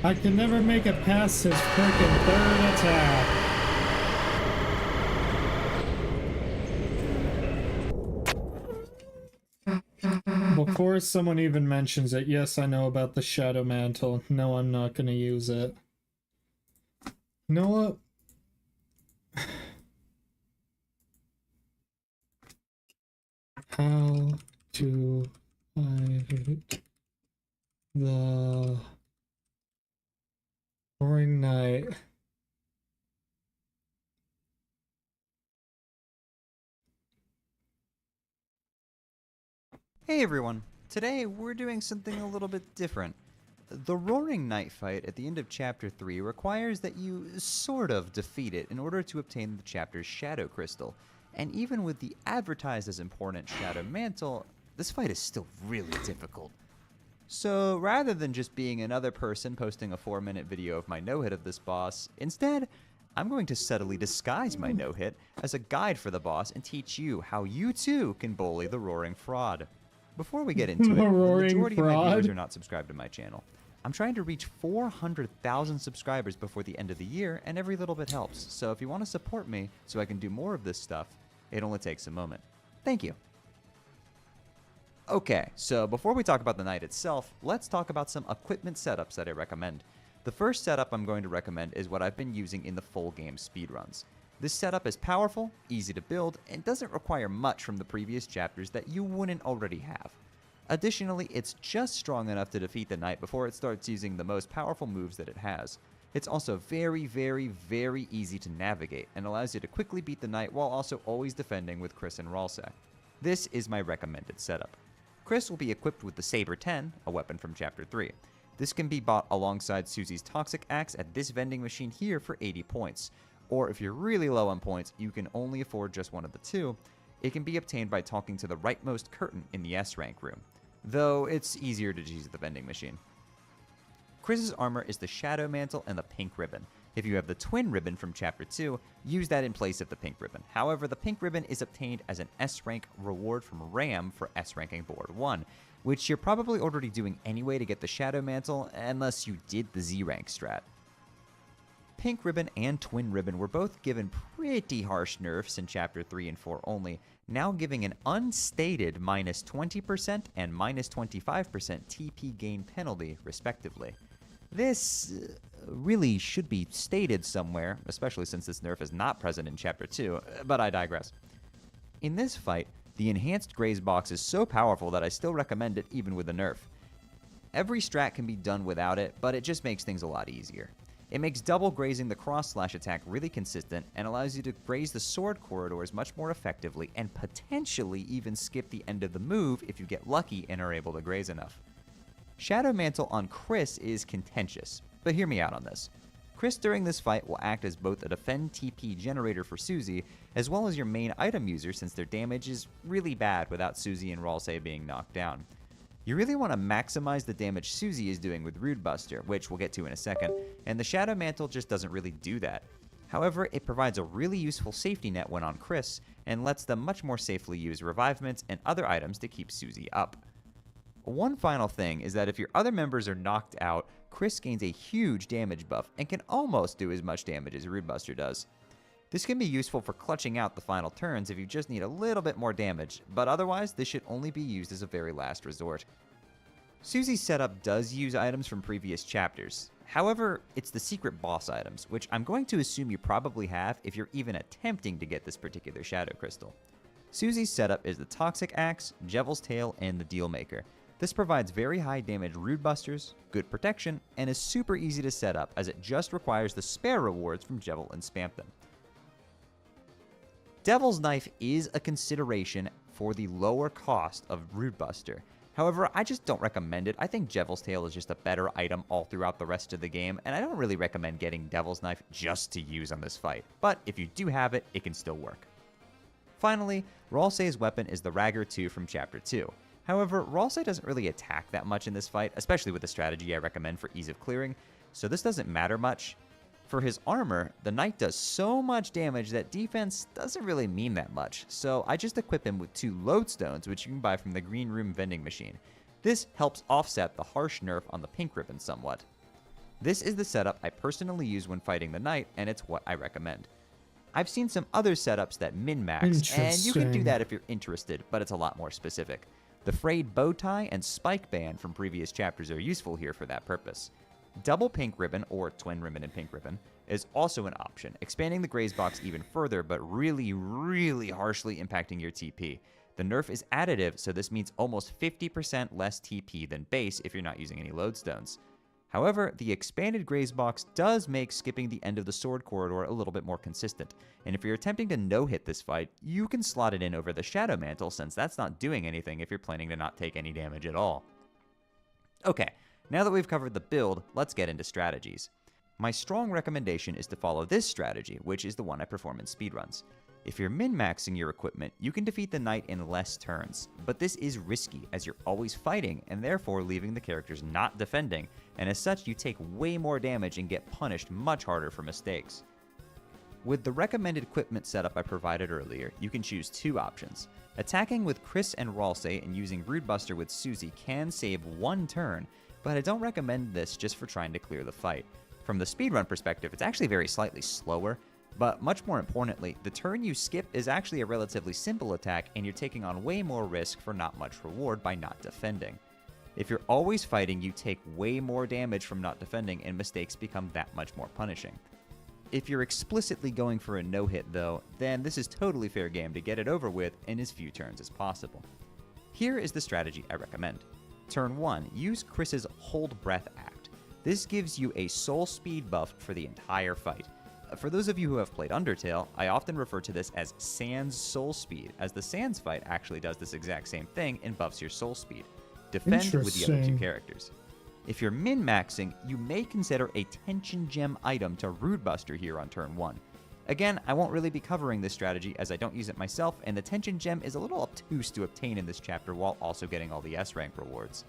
I can never make it past his frickin' third attack. Before someone even mentions it, yes, I know about the Shadow Mantle. No, I'm not gonna use it. You know what? How to fight the Roaring Night. Hey everyone! Today we're doing something a little bit different. The Roaring Night fight at the end of Chapter 3 requires that you sort of defeat it in order to obtain the chapter's Shadow Crystal. And even with the advertised as important Shadow Mantle, this fight is still really difficult. So rather than just being another person posting a 4-minute video of my no-hit of this boss, instead, I'm going to subtly disguise my no-hit as a guide for the boss and teach you how you too can bully the Roaring Fraud. Before we get into it, the majority of my viewers are not subscribed to my channel. I'm trying to reach 400,000 subscribers before the end of the year, and every little bit helps. So if you want to support me so I can do more of this stuff, it only takes a moment. Thank you. Okay, so before we talk about the night itself, let's talk about some equipment setups that I recommend. The first setup I'm going to recommend is what I've been using in the full game speedruns. This setup is powerful, easy to build, and doesn't require much from the previous chapters that you wouldn't already have. Additionally, it's just strong enough to defeat the knight before it starts using the most powerful moves that it has. It's also very, very, very easy to navigate and allows you to quickly beat the knight while also always defending with Chris and Ralsei. This is my recommended setup. Chris will be equipped with the Saber 10, a weapon from Chapter 3. This can be bought alongside Susie's Toxic Axe at this vending machine here for 80 points. Or if you're really low on points, you can only afford just one of the two. It can be obtained by talking to the rightmost curtain in the S rank room, though it's easier to use the vending machine. Chris's armor is the Shadow Mantle and the Pink Ribbon. If you have the Twin Ribbon from Chapter 2, use that in place of the Pink Ribbon. However, the Pink Ribbon is obtained as an S rank reward from Ram for S ranking Board 1, which you're probably already doing anyway to get the Shadow Mantle, unless you did the Z rank strat. Pink Ribbon and Twin Ribbon were both given pretty harsh nerfs in Chapter 3 and 4 only, now giving an unstated minus 20% and minus 25% TP gain penalty, respectively. This really should be stated somewhere, especially since this nerf is not present in Chapter 2, but I digress. In this fight, the enhanced Graze box is so powerful that I still recommend it even with a nerf. Every strat can be done without it, but it just makes things a lot easier. It makes double grazing the cross slash attack really consistent and allows you to graze the sword corridors much more effectively and potentially even skip the end of the move if you get lucky and are able to graze enough. Shadow Mantle on Chris is contentious, but hear me out on this. Chris during this fight will act as both a defend TP generator for Susie, as well as your main item user since their damage is really bad without Susie and Ralsei being knocked down. You really want to maximize the damage Susie is doing with Rude Buster, which we'll get to in a second, and the Shadow Mantle just doesn't really do that. However, it provides a really useful safety net when on Chris, and lets them much more safely use revivements and other items to keep Susie up. One final thing is that if your other members are knocked out, Chris gains a huge damage buff and can almost do as much damage as Rude Buster does. This can be useful for clutching out the final turns if you just need a little bit more damage, but otherwise this should only be used as a very last resort. Susie's setup does use items from previous chapters. However, it's the secret boss items, which I'm going to assume you probably have if you're even attempting to get this particular Shadow Crystal. Susie's setup is the Toxic Axe, Jevil's Tail, and the Deal Maker. This provides very high damage Rude Busters, good protection, and is super easy to set up as it just requires the spare rewards from Jevil and Spamton. Devil's Knife is a consideration for the lower cost of Rude Buster. However, I just don't recommend it. I think Jevil's Tail is just a better item all throughout the rest of the game, and I don't really recommend getting Devil's Knife just to use on this fight. But if you do have it, it can still work. Finally, Ralsei's weapon is the Ragger 2 from Chapter 2. However, Ralsei doesn't really attack that much in this fight, especially with the strategy I recommend for ease of clearing, so this doesn't matter much. For his armor, the knight does so much damage that defense doesn't really mean that much, so I just equip him with 2 lodestones, which you can buy from the green room vending machine. This helps offset the harsh nerf on the pink ribbon somewhat. This is the setup I personally use when fighting the knight, and it's what I recommend. I've seen some other setups that min-max, and you can do that if you're interested, but it's a lot more specific. The frayed bow tie and spike band from previous chapters are useful here for that purpose. Double pink ribbon, or twin ribbon and pink ribbon, is also an option, expanding the graze box even further but really harshly impacting your TP. The nerf is additive, so this means almost 50% less TP than base if you're not using any lodestones. However, the expanded graze box does make skipping the end of the sword corridor a little bit more consistent, and if you're attempting to no-hit this fight, you can slot it in over the Shadow Mantle since that's not doing anything if you're planning to not take any damage at all. Okay, now that we've covered the build, let's get into strategies. My strong recommendation is to follow this strategy, which is the one I perform in speedruns. If you're min-maxing your equipment, you can defeat the knight in less turns, but this is risky as you're always fighting and therefore leaving the characters not defending, and as such you take way more damage and get punished much harder for mistakes. With the recommended equipment setup I provided earlier, you can choose 2 options. Attacking with Chris and Ralsei and using Rude Buster with Susie can save 1 turn, but I don't recommend this just for trying to clear the fight. From the speedrun perspective, it's actually very slightly slower, but much more importantly, the turn you skip is actually a relatively simple attack and you're taking on way more risk for not much reward by not defending. If you're always fighting, you take way more damage from not defending and mistakes become that much more punishing. If you're explicitly going for a no-hit though, then this is totally fair game to get it over with in as few turns as possible. Here is the strategy I recommend. Turn 1, use Chris's Hold Breath Act. This gives you a soul speed buff for the entire fight. For those of you who have played Undertale, I often refer to this as Sans Soul Speed, as the Sans fight actually does this exact same thing and buffs your soul speed. Defend with the other 2 characters. If you're min-maxing, you may consider a Tension Gem item to Rude Buster here on turn 1. Again, I won't really be covering this strategy as I don't use it myself, and the Tension Gem is a little obtuse to obtain in this chapter while also getting all the S-rank rewards.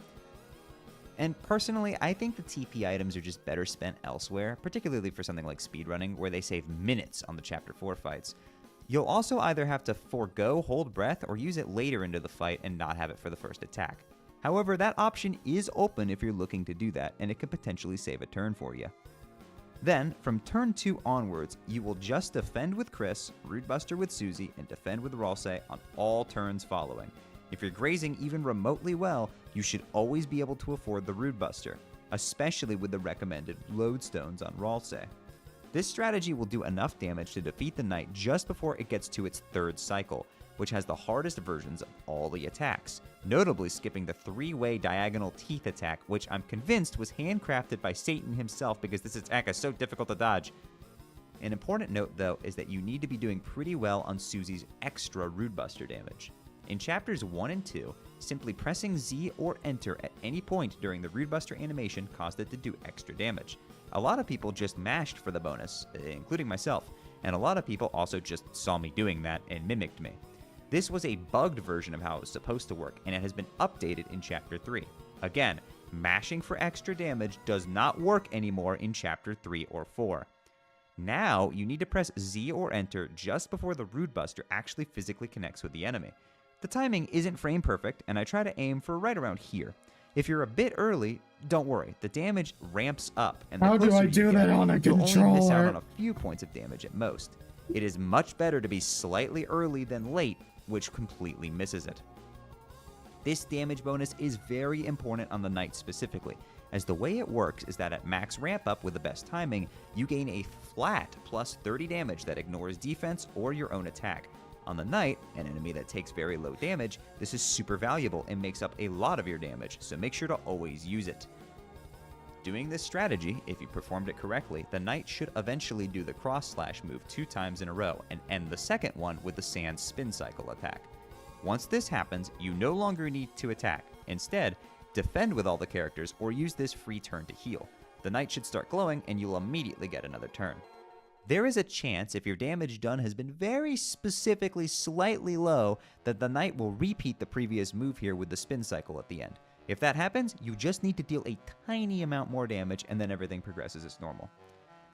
And personally, I think the TP items are just better spent elsewhere, particularly for something like speedrunning, where they save minutes on the Chapter 4 fights. You'll also either have to forego Hold Breath or use it later into the fight and not have it for the first attack. However, that option is open if you're looking to do that, and it could potentially save a turn for you. Then, from turn 2 onwards, you will just defend with Chris, Rude Buster with Susie, and defend with Ralsei on all turns following. If you're grazing even remotely well, you should always be able to afford the Rude Buster, especially with the recommended Lodestones on Ralsei. This strategy will do enough damage to defeat the knight just before it gets to its 3rd cycle, which has the hardest versions of all the attacks, notably skipping the 3-way diagonal teeth attack, which I'm convinced was handcrafted by Satan himself because this attack is so difficult to dodge. An important note, though, is that you need to be doing pretty well on Susie's extra Rude Buster damage. In chapters 1 and 2, simply pressing Z or Enter at any point during the Rude Buster animation caused it to do extra damage. A lot of people just mashed for the bonus, including myself, and a lot of people also just saw me doing that and mimicked me. This was a bugged version of how it was supposed to work, and it has been updated in Chapter 3. Again, mashing for extra damage does not work anymore in Chapter 3 or 4. Now, you need to press Z or Enter just before the Rude Buster actually physically connects with the enemy. The timing isn't frame perfect, and I try to aim for right around here. If you're a bit early, don't worry, the damage ramps up, and the How do closer I you do get, that on a you'll only miss out controller? on a few points of damage at most. It is much better to be slightly early than late, which completely misses it. This damage bonus is very important on the knight specifically, as the way it works is that at max ramp up with the best timing, you gain a flat plus 30 damage that ignores defense or your own attack. On the knight, an enemy that takes very low damage, this is super valuable and makes up a lot of your damage, so make sure to always use it. Doing this strategy, if you performed it correctly, the knight should eventually do the cross slash move 2 times in a row and end the second one with the Sans spin cycle attack. Once this happens, you no longer need to attack. Instead, defend with all the characters or use this free turn to heal. The knight should start glowing and you'll immediately get another turn. There is a chance, if your damage done has been very specifically slightly low, that the knight will repeat the previous move here with the spin cycle at the end. If that happens, you just need to deal a tiny amount more damage and then everything progresses as normal.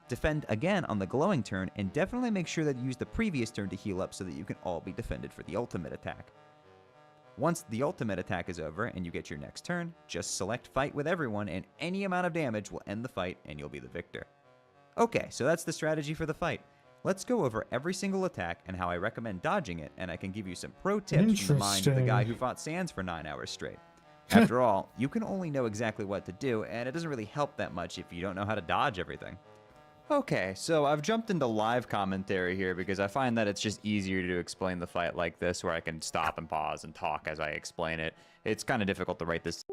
Defend again on the glowing turn and definitely make sure that you use the previous turn to heal up so that you can all be defended for the ultimate attack. Once the ultimate attack is over and you get your next turn, just select fight with everyone and any amount of damage will end the fight and you'll be the victor. Okay, so that's the strategy for the fight. Let's go over every single attack and how I recommend dodging it, and I can give you some pro tips from the mind of the guy who fought Sans for 9 hours straight. After all, you can only know exactly what to do, and it doesn't really help that much if you don't know how to dodge everything. Okay, so I've jumped into live commentary here because I find that it's just easier to explain the fight like this, where I can stop and pause and talk as I explain it. It's kind of difficult to write this.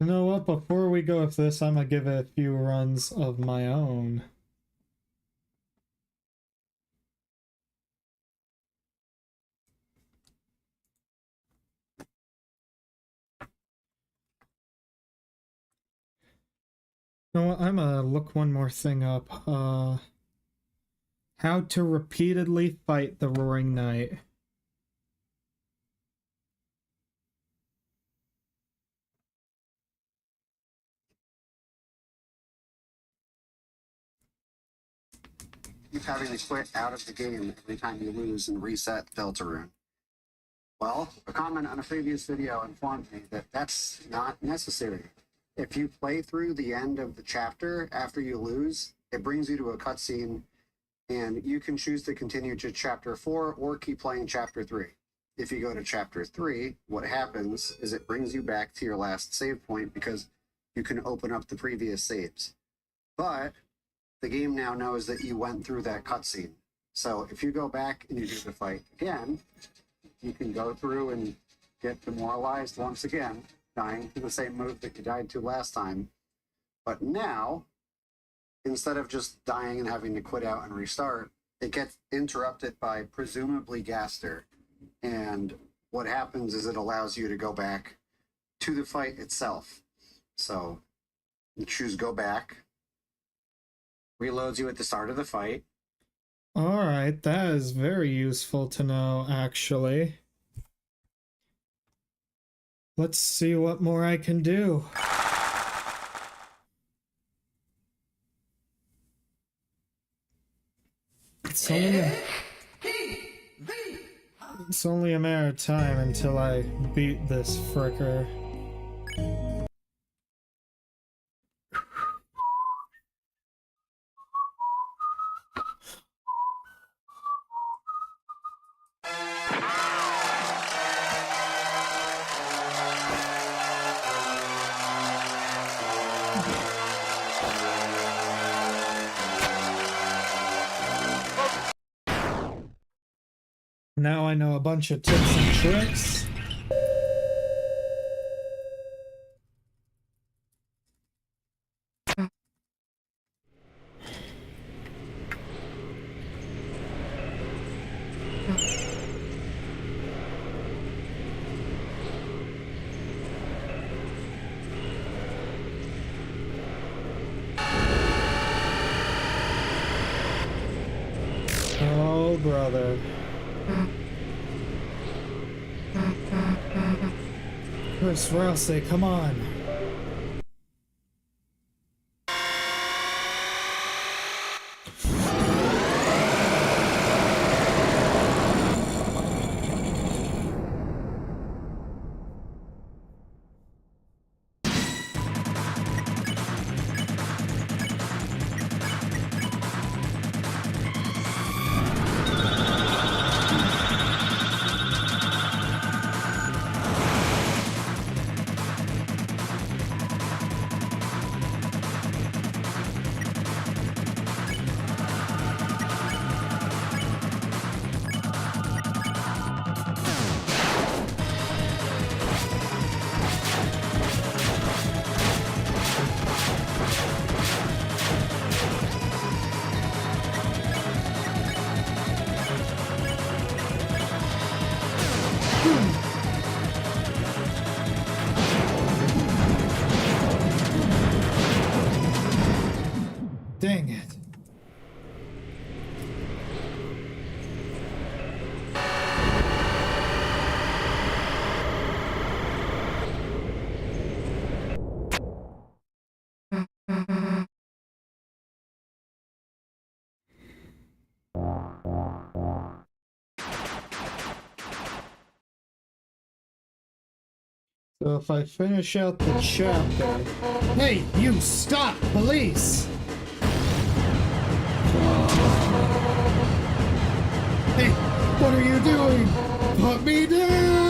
You know what, before we go with this, I'm gonna give it a few runs of my own. You know what, I'm gonna look one more thing up. How to repeatedly fight the Roaring Knight. Keep having to quit out of the game every time you lose and reset Deltarune. Well, a comment on a previous video informed me that that's not necessary. If you play through the end of the chapter after you lose, it brings you to a cutscene, and you can choose to continue to chapter 4 or keep playing chapter 3. If you go to chapter 3, what happens is it brings you back to your last save point because you can open up the previous saves. But the game now knows that you went through that cutscene. So if you go back and you do the fight again, you can go through and get demoralized once again, dying to the same move that you died to last time. But now, instead of just dying and having to quit out and restart, it gets interrupted by presumably Gaster. And what happens is it allows you to go back to the fight itself. So you choose go back, reloads you at the start of the fight. Alright, that is very useful to know, actually. Let's see what more I can do. It's only a matter of time until I beat this fricker. Now I know a bunch of tips and tricks. Oh, brother. Chris Rousey, come on. Dang it. So if I finish out the chapter... Hey, you stop, police! Hey, what are you doing? Put me down!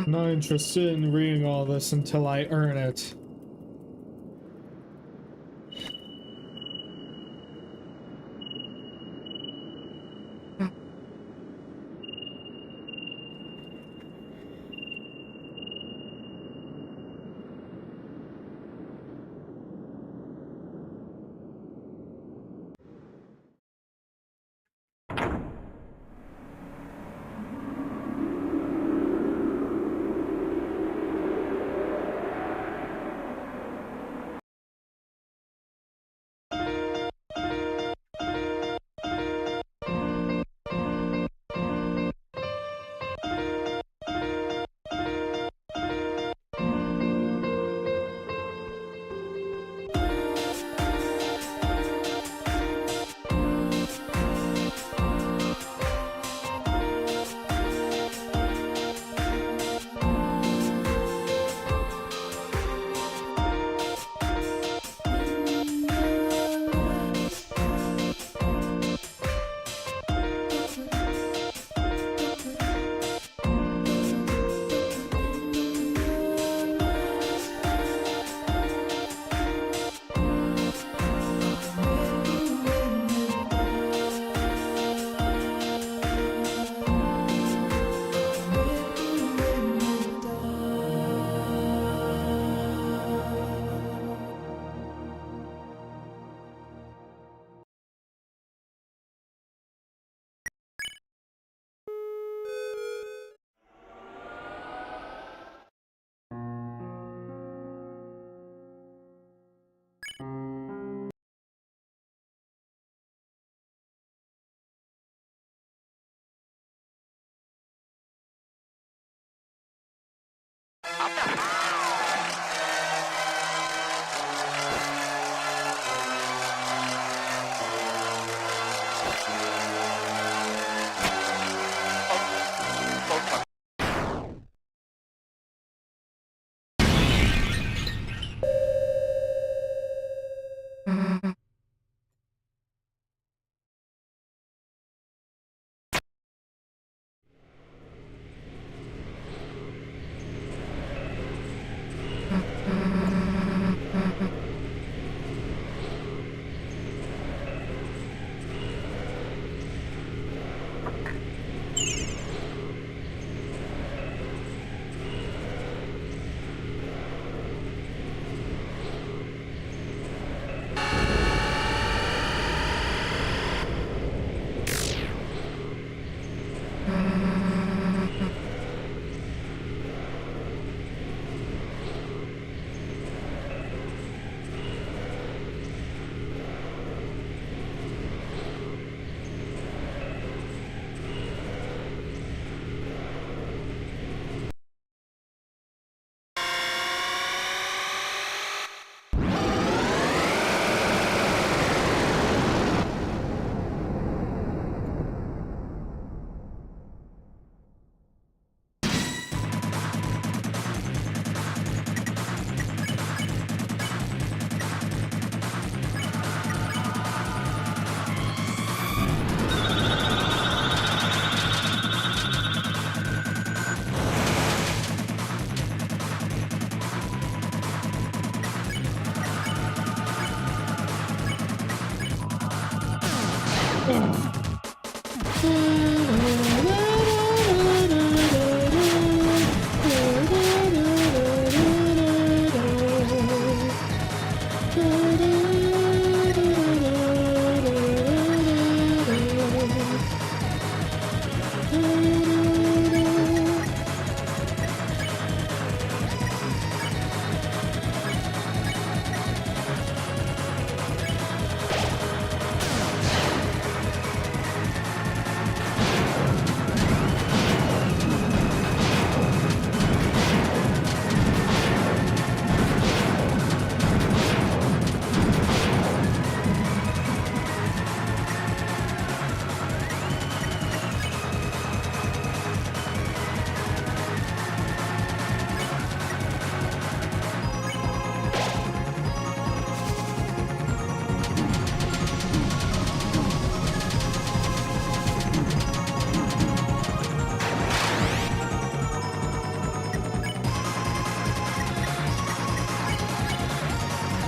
Not interested in reading all this until I earn it.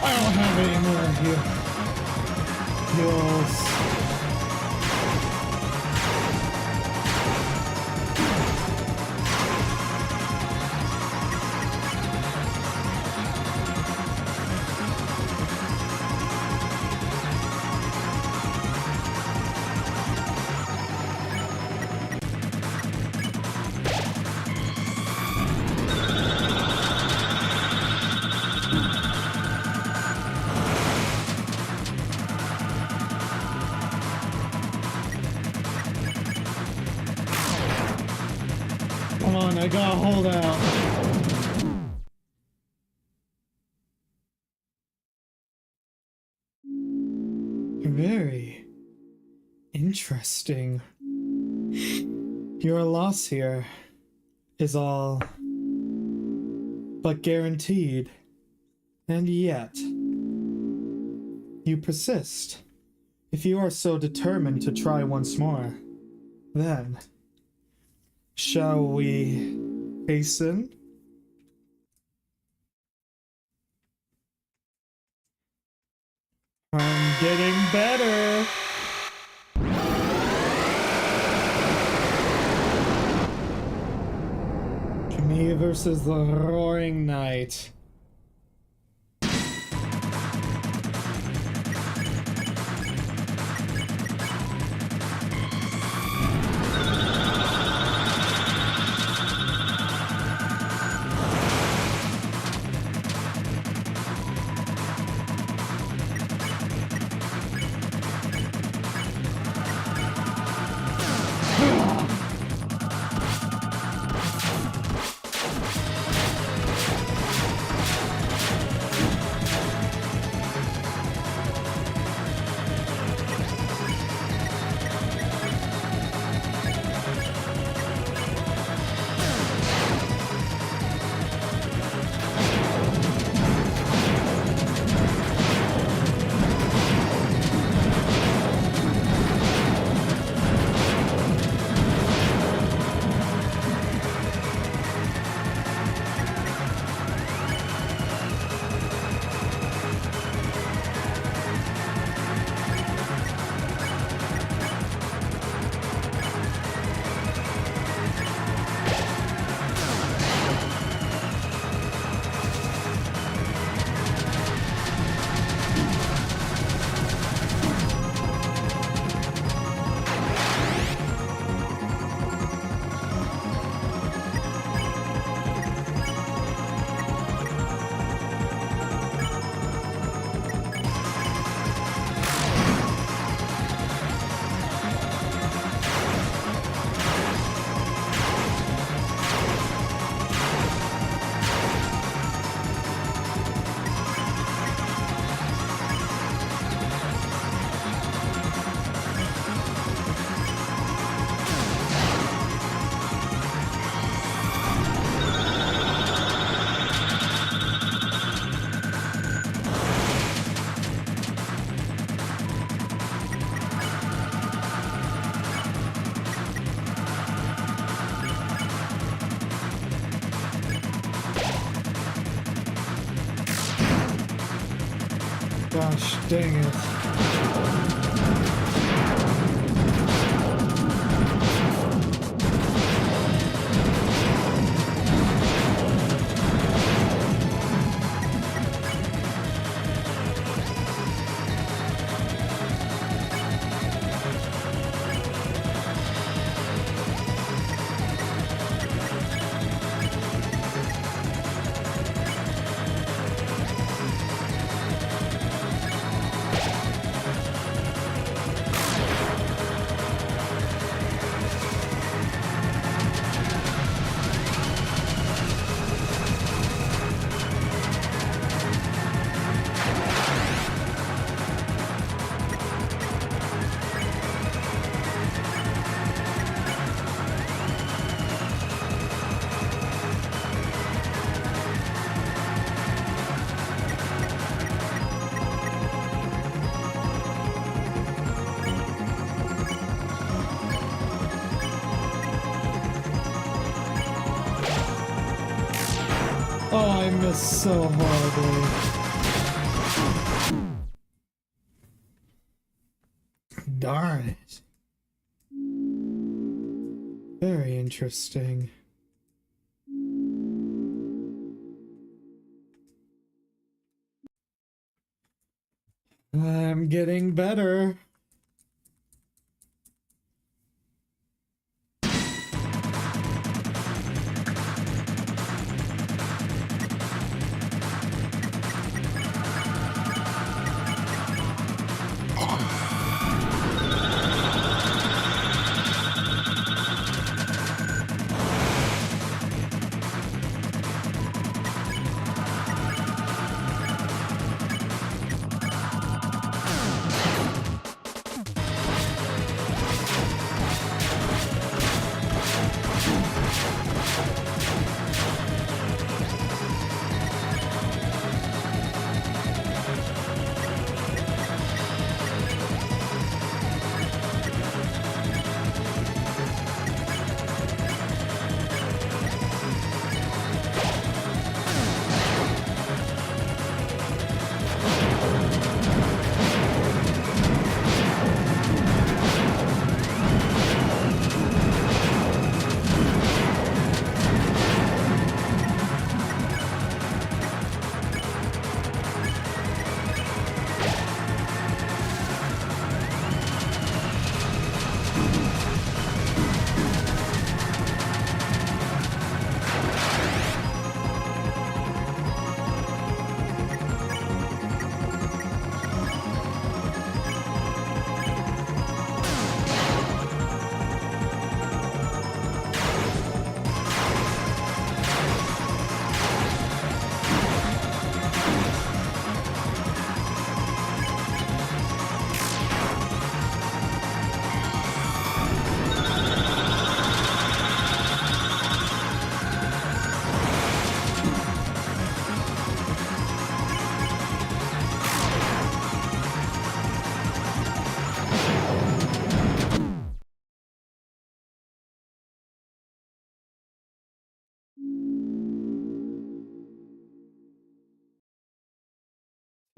I don't have any more heals. Come on, I gotta hold out. Very interesting. Your loss here is all but guaranteed. And yet, you persist. If you are so determined to try once more, then shall we hasten? I'm getting better. Me versus the Roaring Knight. Gosh dang it. Oh, I missed so horribly. it. Very interesting. I'm getting better.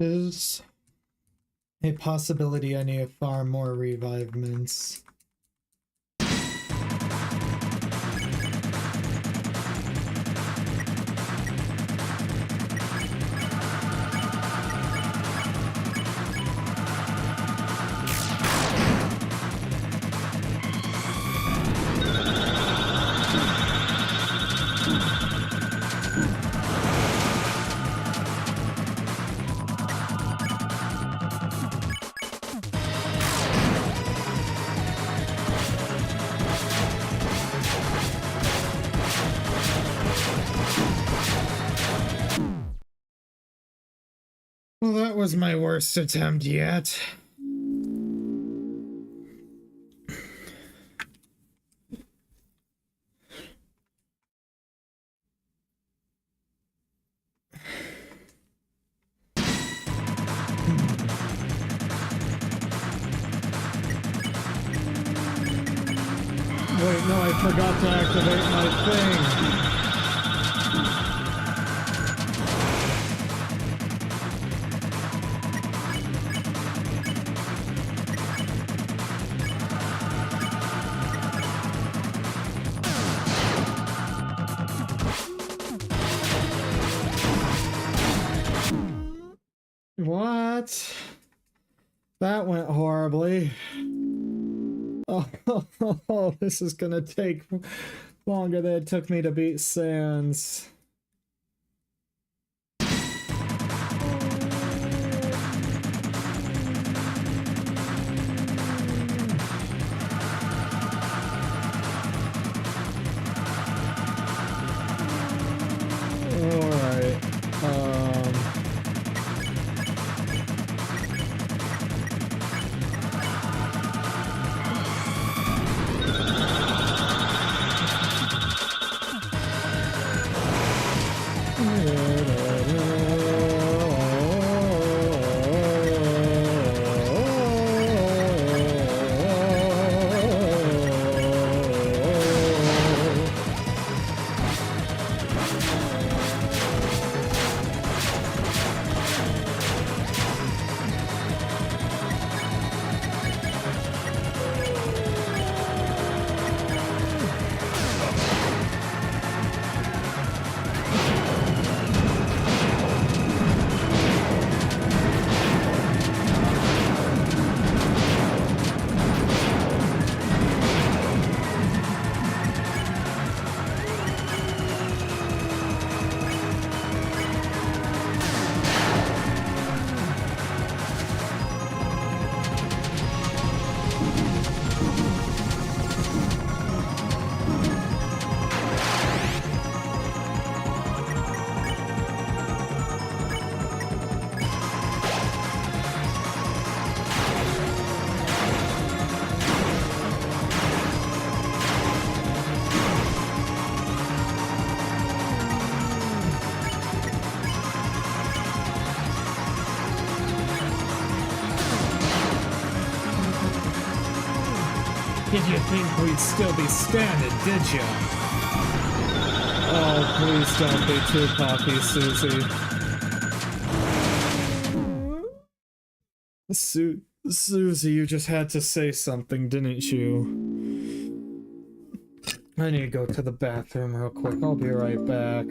There's a possibility I need far more revivements. Well, that was my worst attempt yet. Wait, no, I forgot to activate my thing. What? That went horribly. Oh, this is gonna take longer than it took me to beat Sans. Alright. Did you think we'd still be standing, did ya? Oh, please don't be too cocky, Susie. Susie, you just had to say something, didn't you? I need to go to the bathroom real quick. I'll be right back.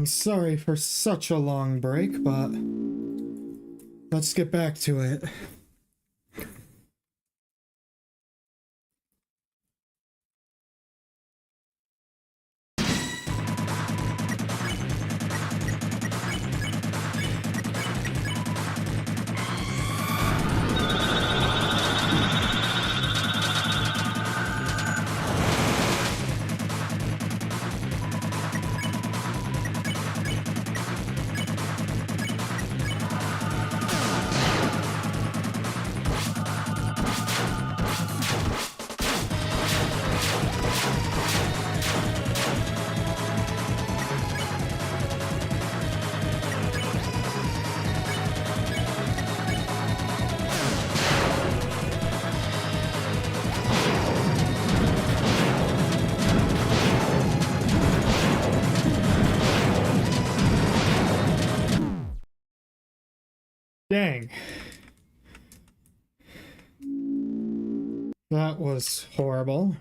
I'm sorry for such a long break, but let's get back to it. Dang. That was horrible.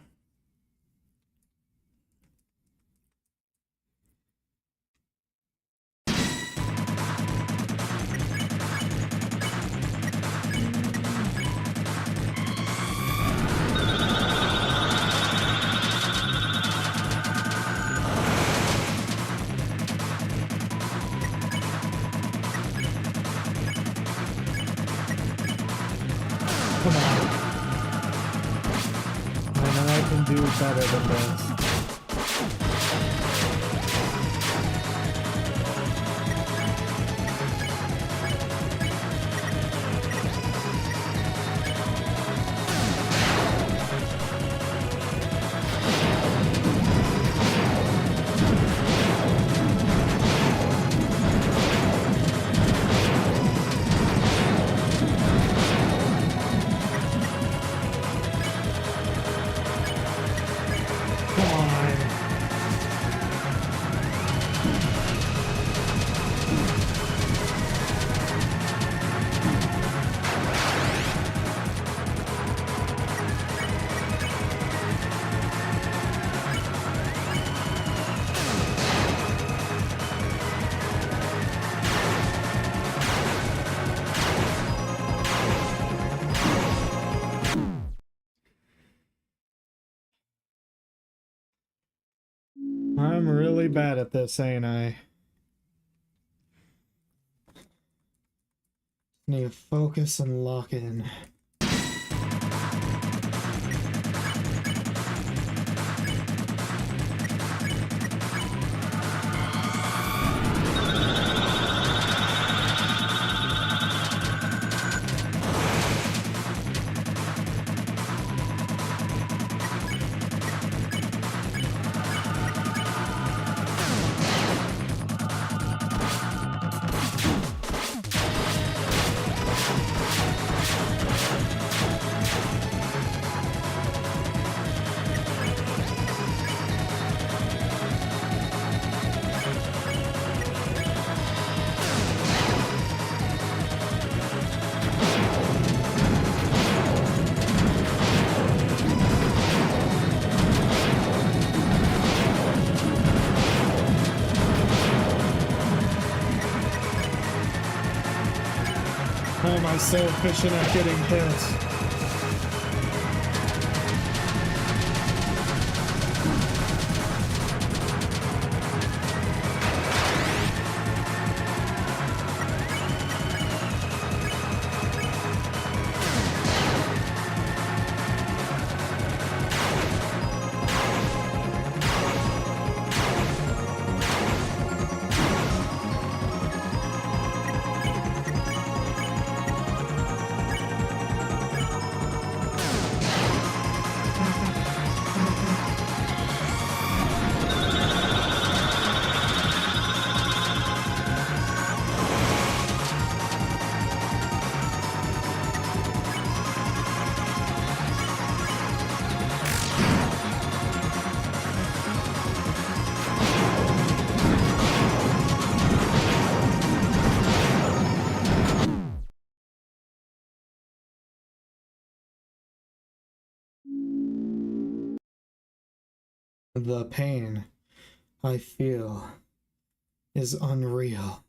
Come on. I know I can do better than this. Come on. I'm really bad at this, ain't I? Need to focus and lock in. How am I so efficient at getting hit? The pain I feel is unreal.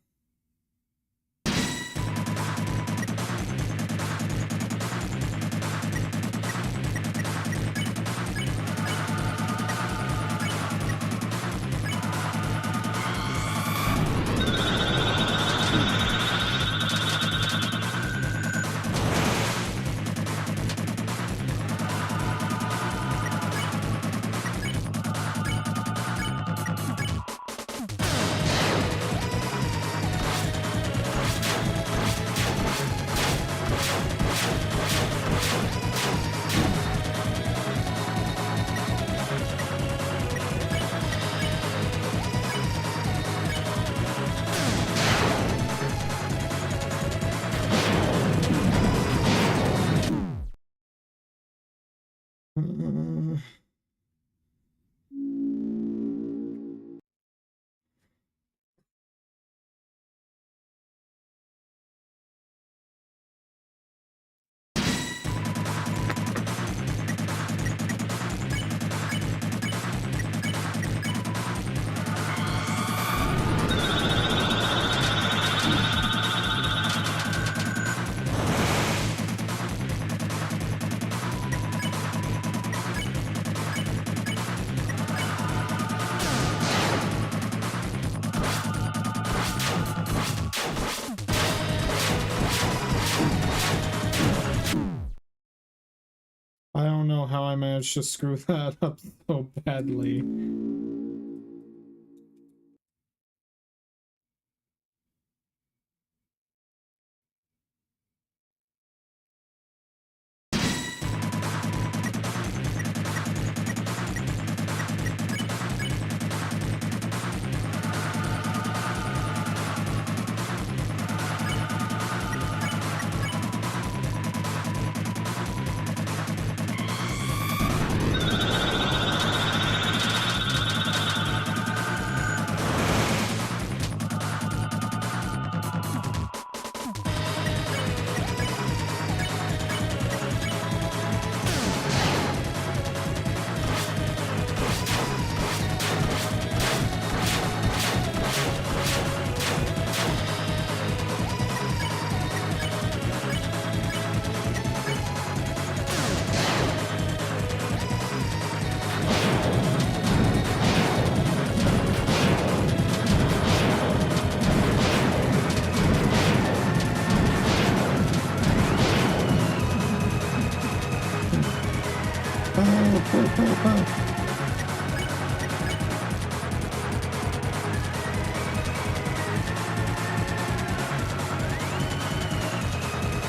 I don't know how I managed to screw that up so badly.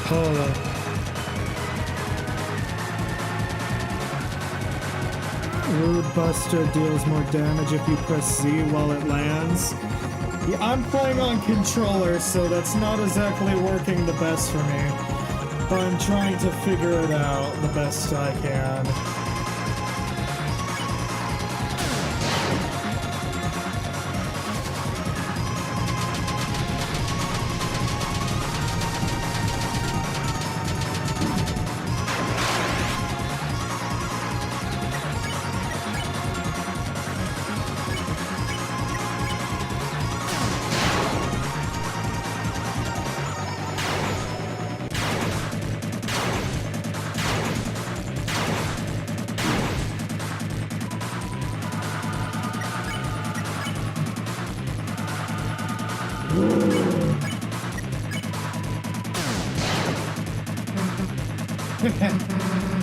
Hold on. Rude Buster deals more damage if you press Z while it lands. Yeah, I'm playing on controller, so that's not exactly working the best for me. But I'm trying to figure it out the best I can.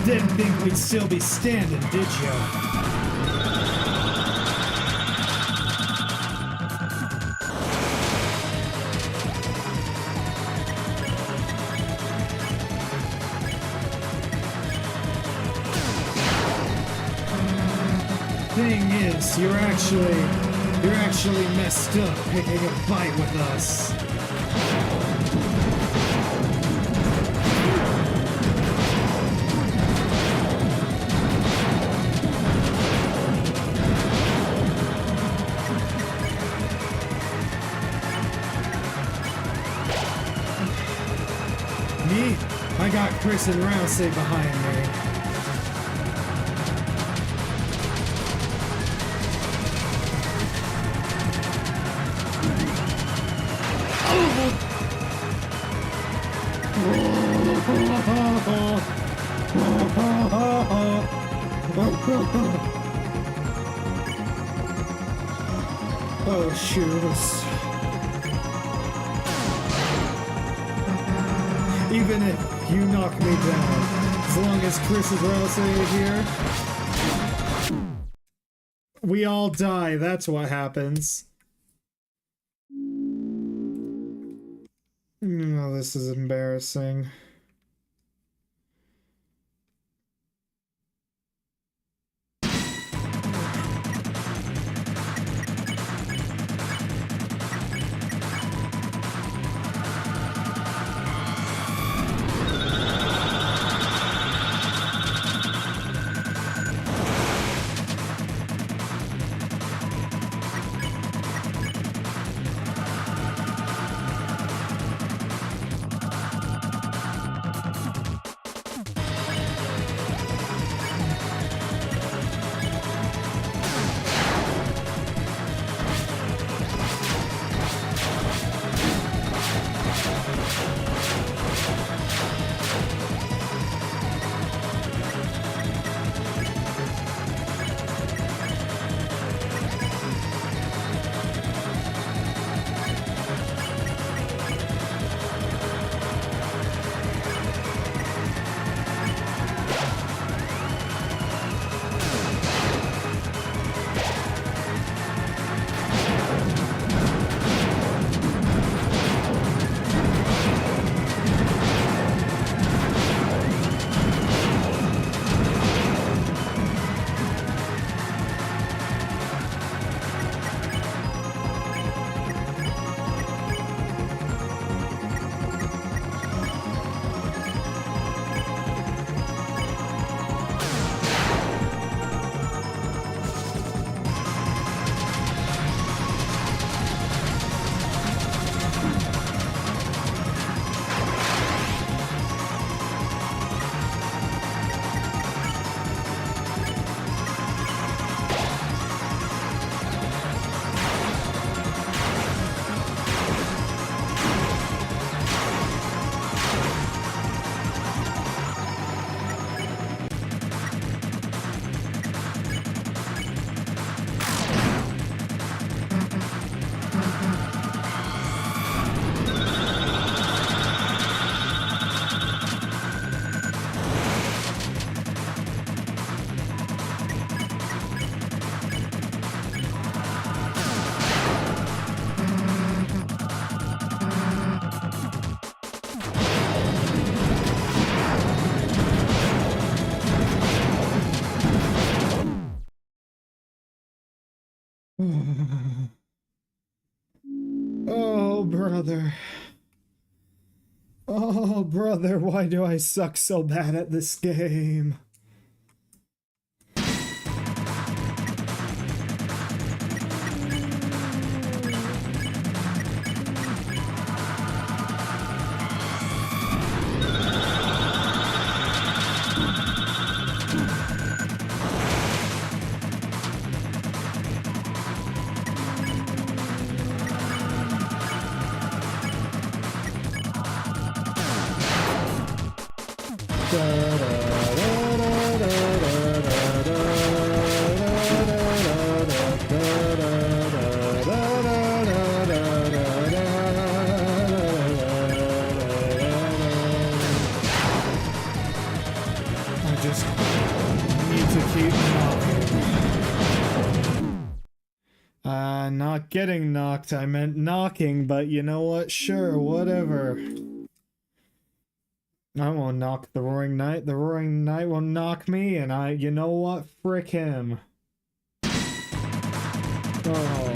Didn't think we'd still be standing, did you? Thing is, you're actually messed up picking a fight with us. Me? I got Chris and Rousey behind me. Oh, shoes. Even if you knock me down, as long as Chris is Rousey here, we all die. That's what happens. Oh, this is embarrassing. Oh, brother. Oh, brother, why do I suck so bad at this game? I just need to keep knocking. Not getting knocked, I meant knocking, but you know what? Sure, whatever. I won't knock the Roaring Knight. The Roaring Knight will knock me, and you know what? Frick him. Oh.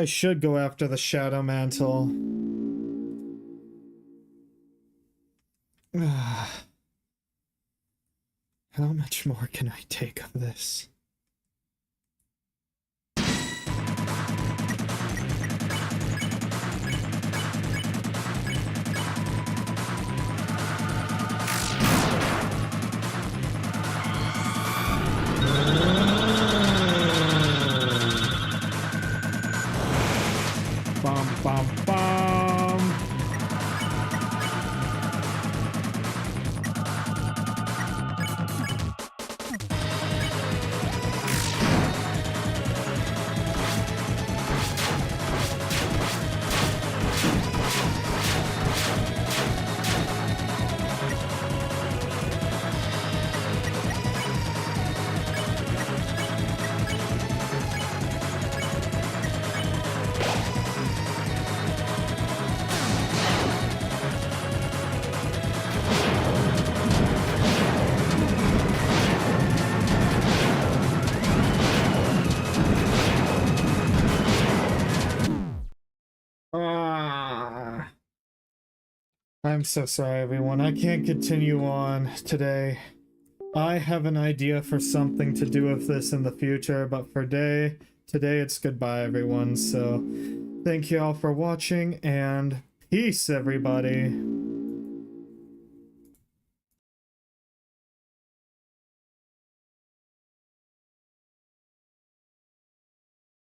I should go after the Shadow Mantle. How much more can I take of this? Bum, bum, bum. I'm so sorry, everyone. I can't continue on today. I have an idea for something to do with this in the future, but for today it's goodbye, everyone. So, thank you all for watching, and peace, everybody.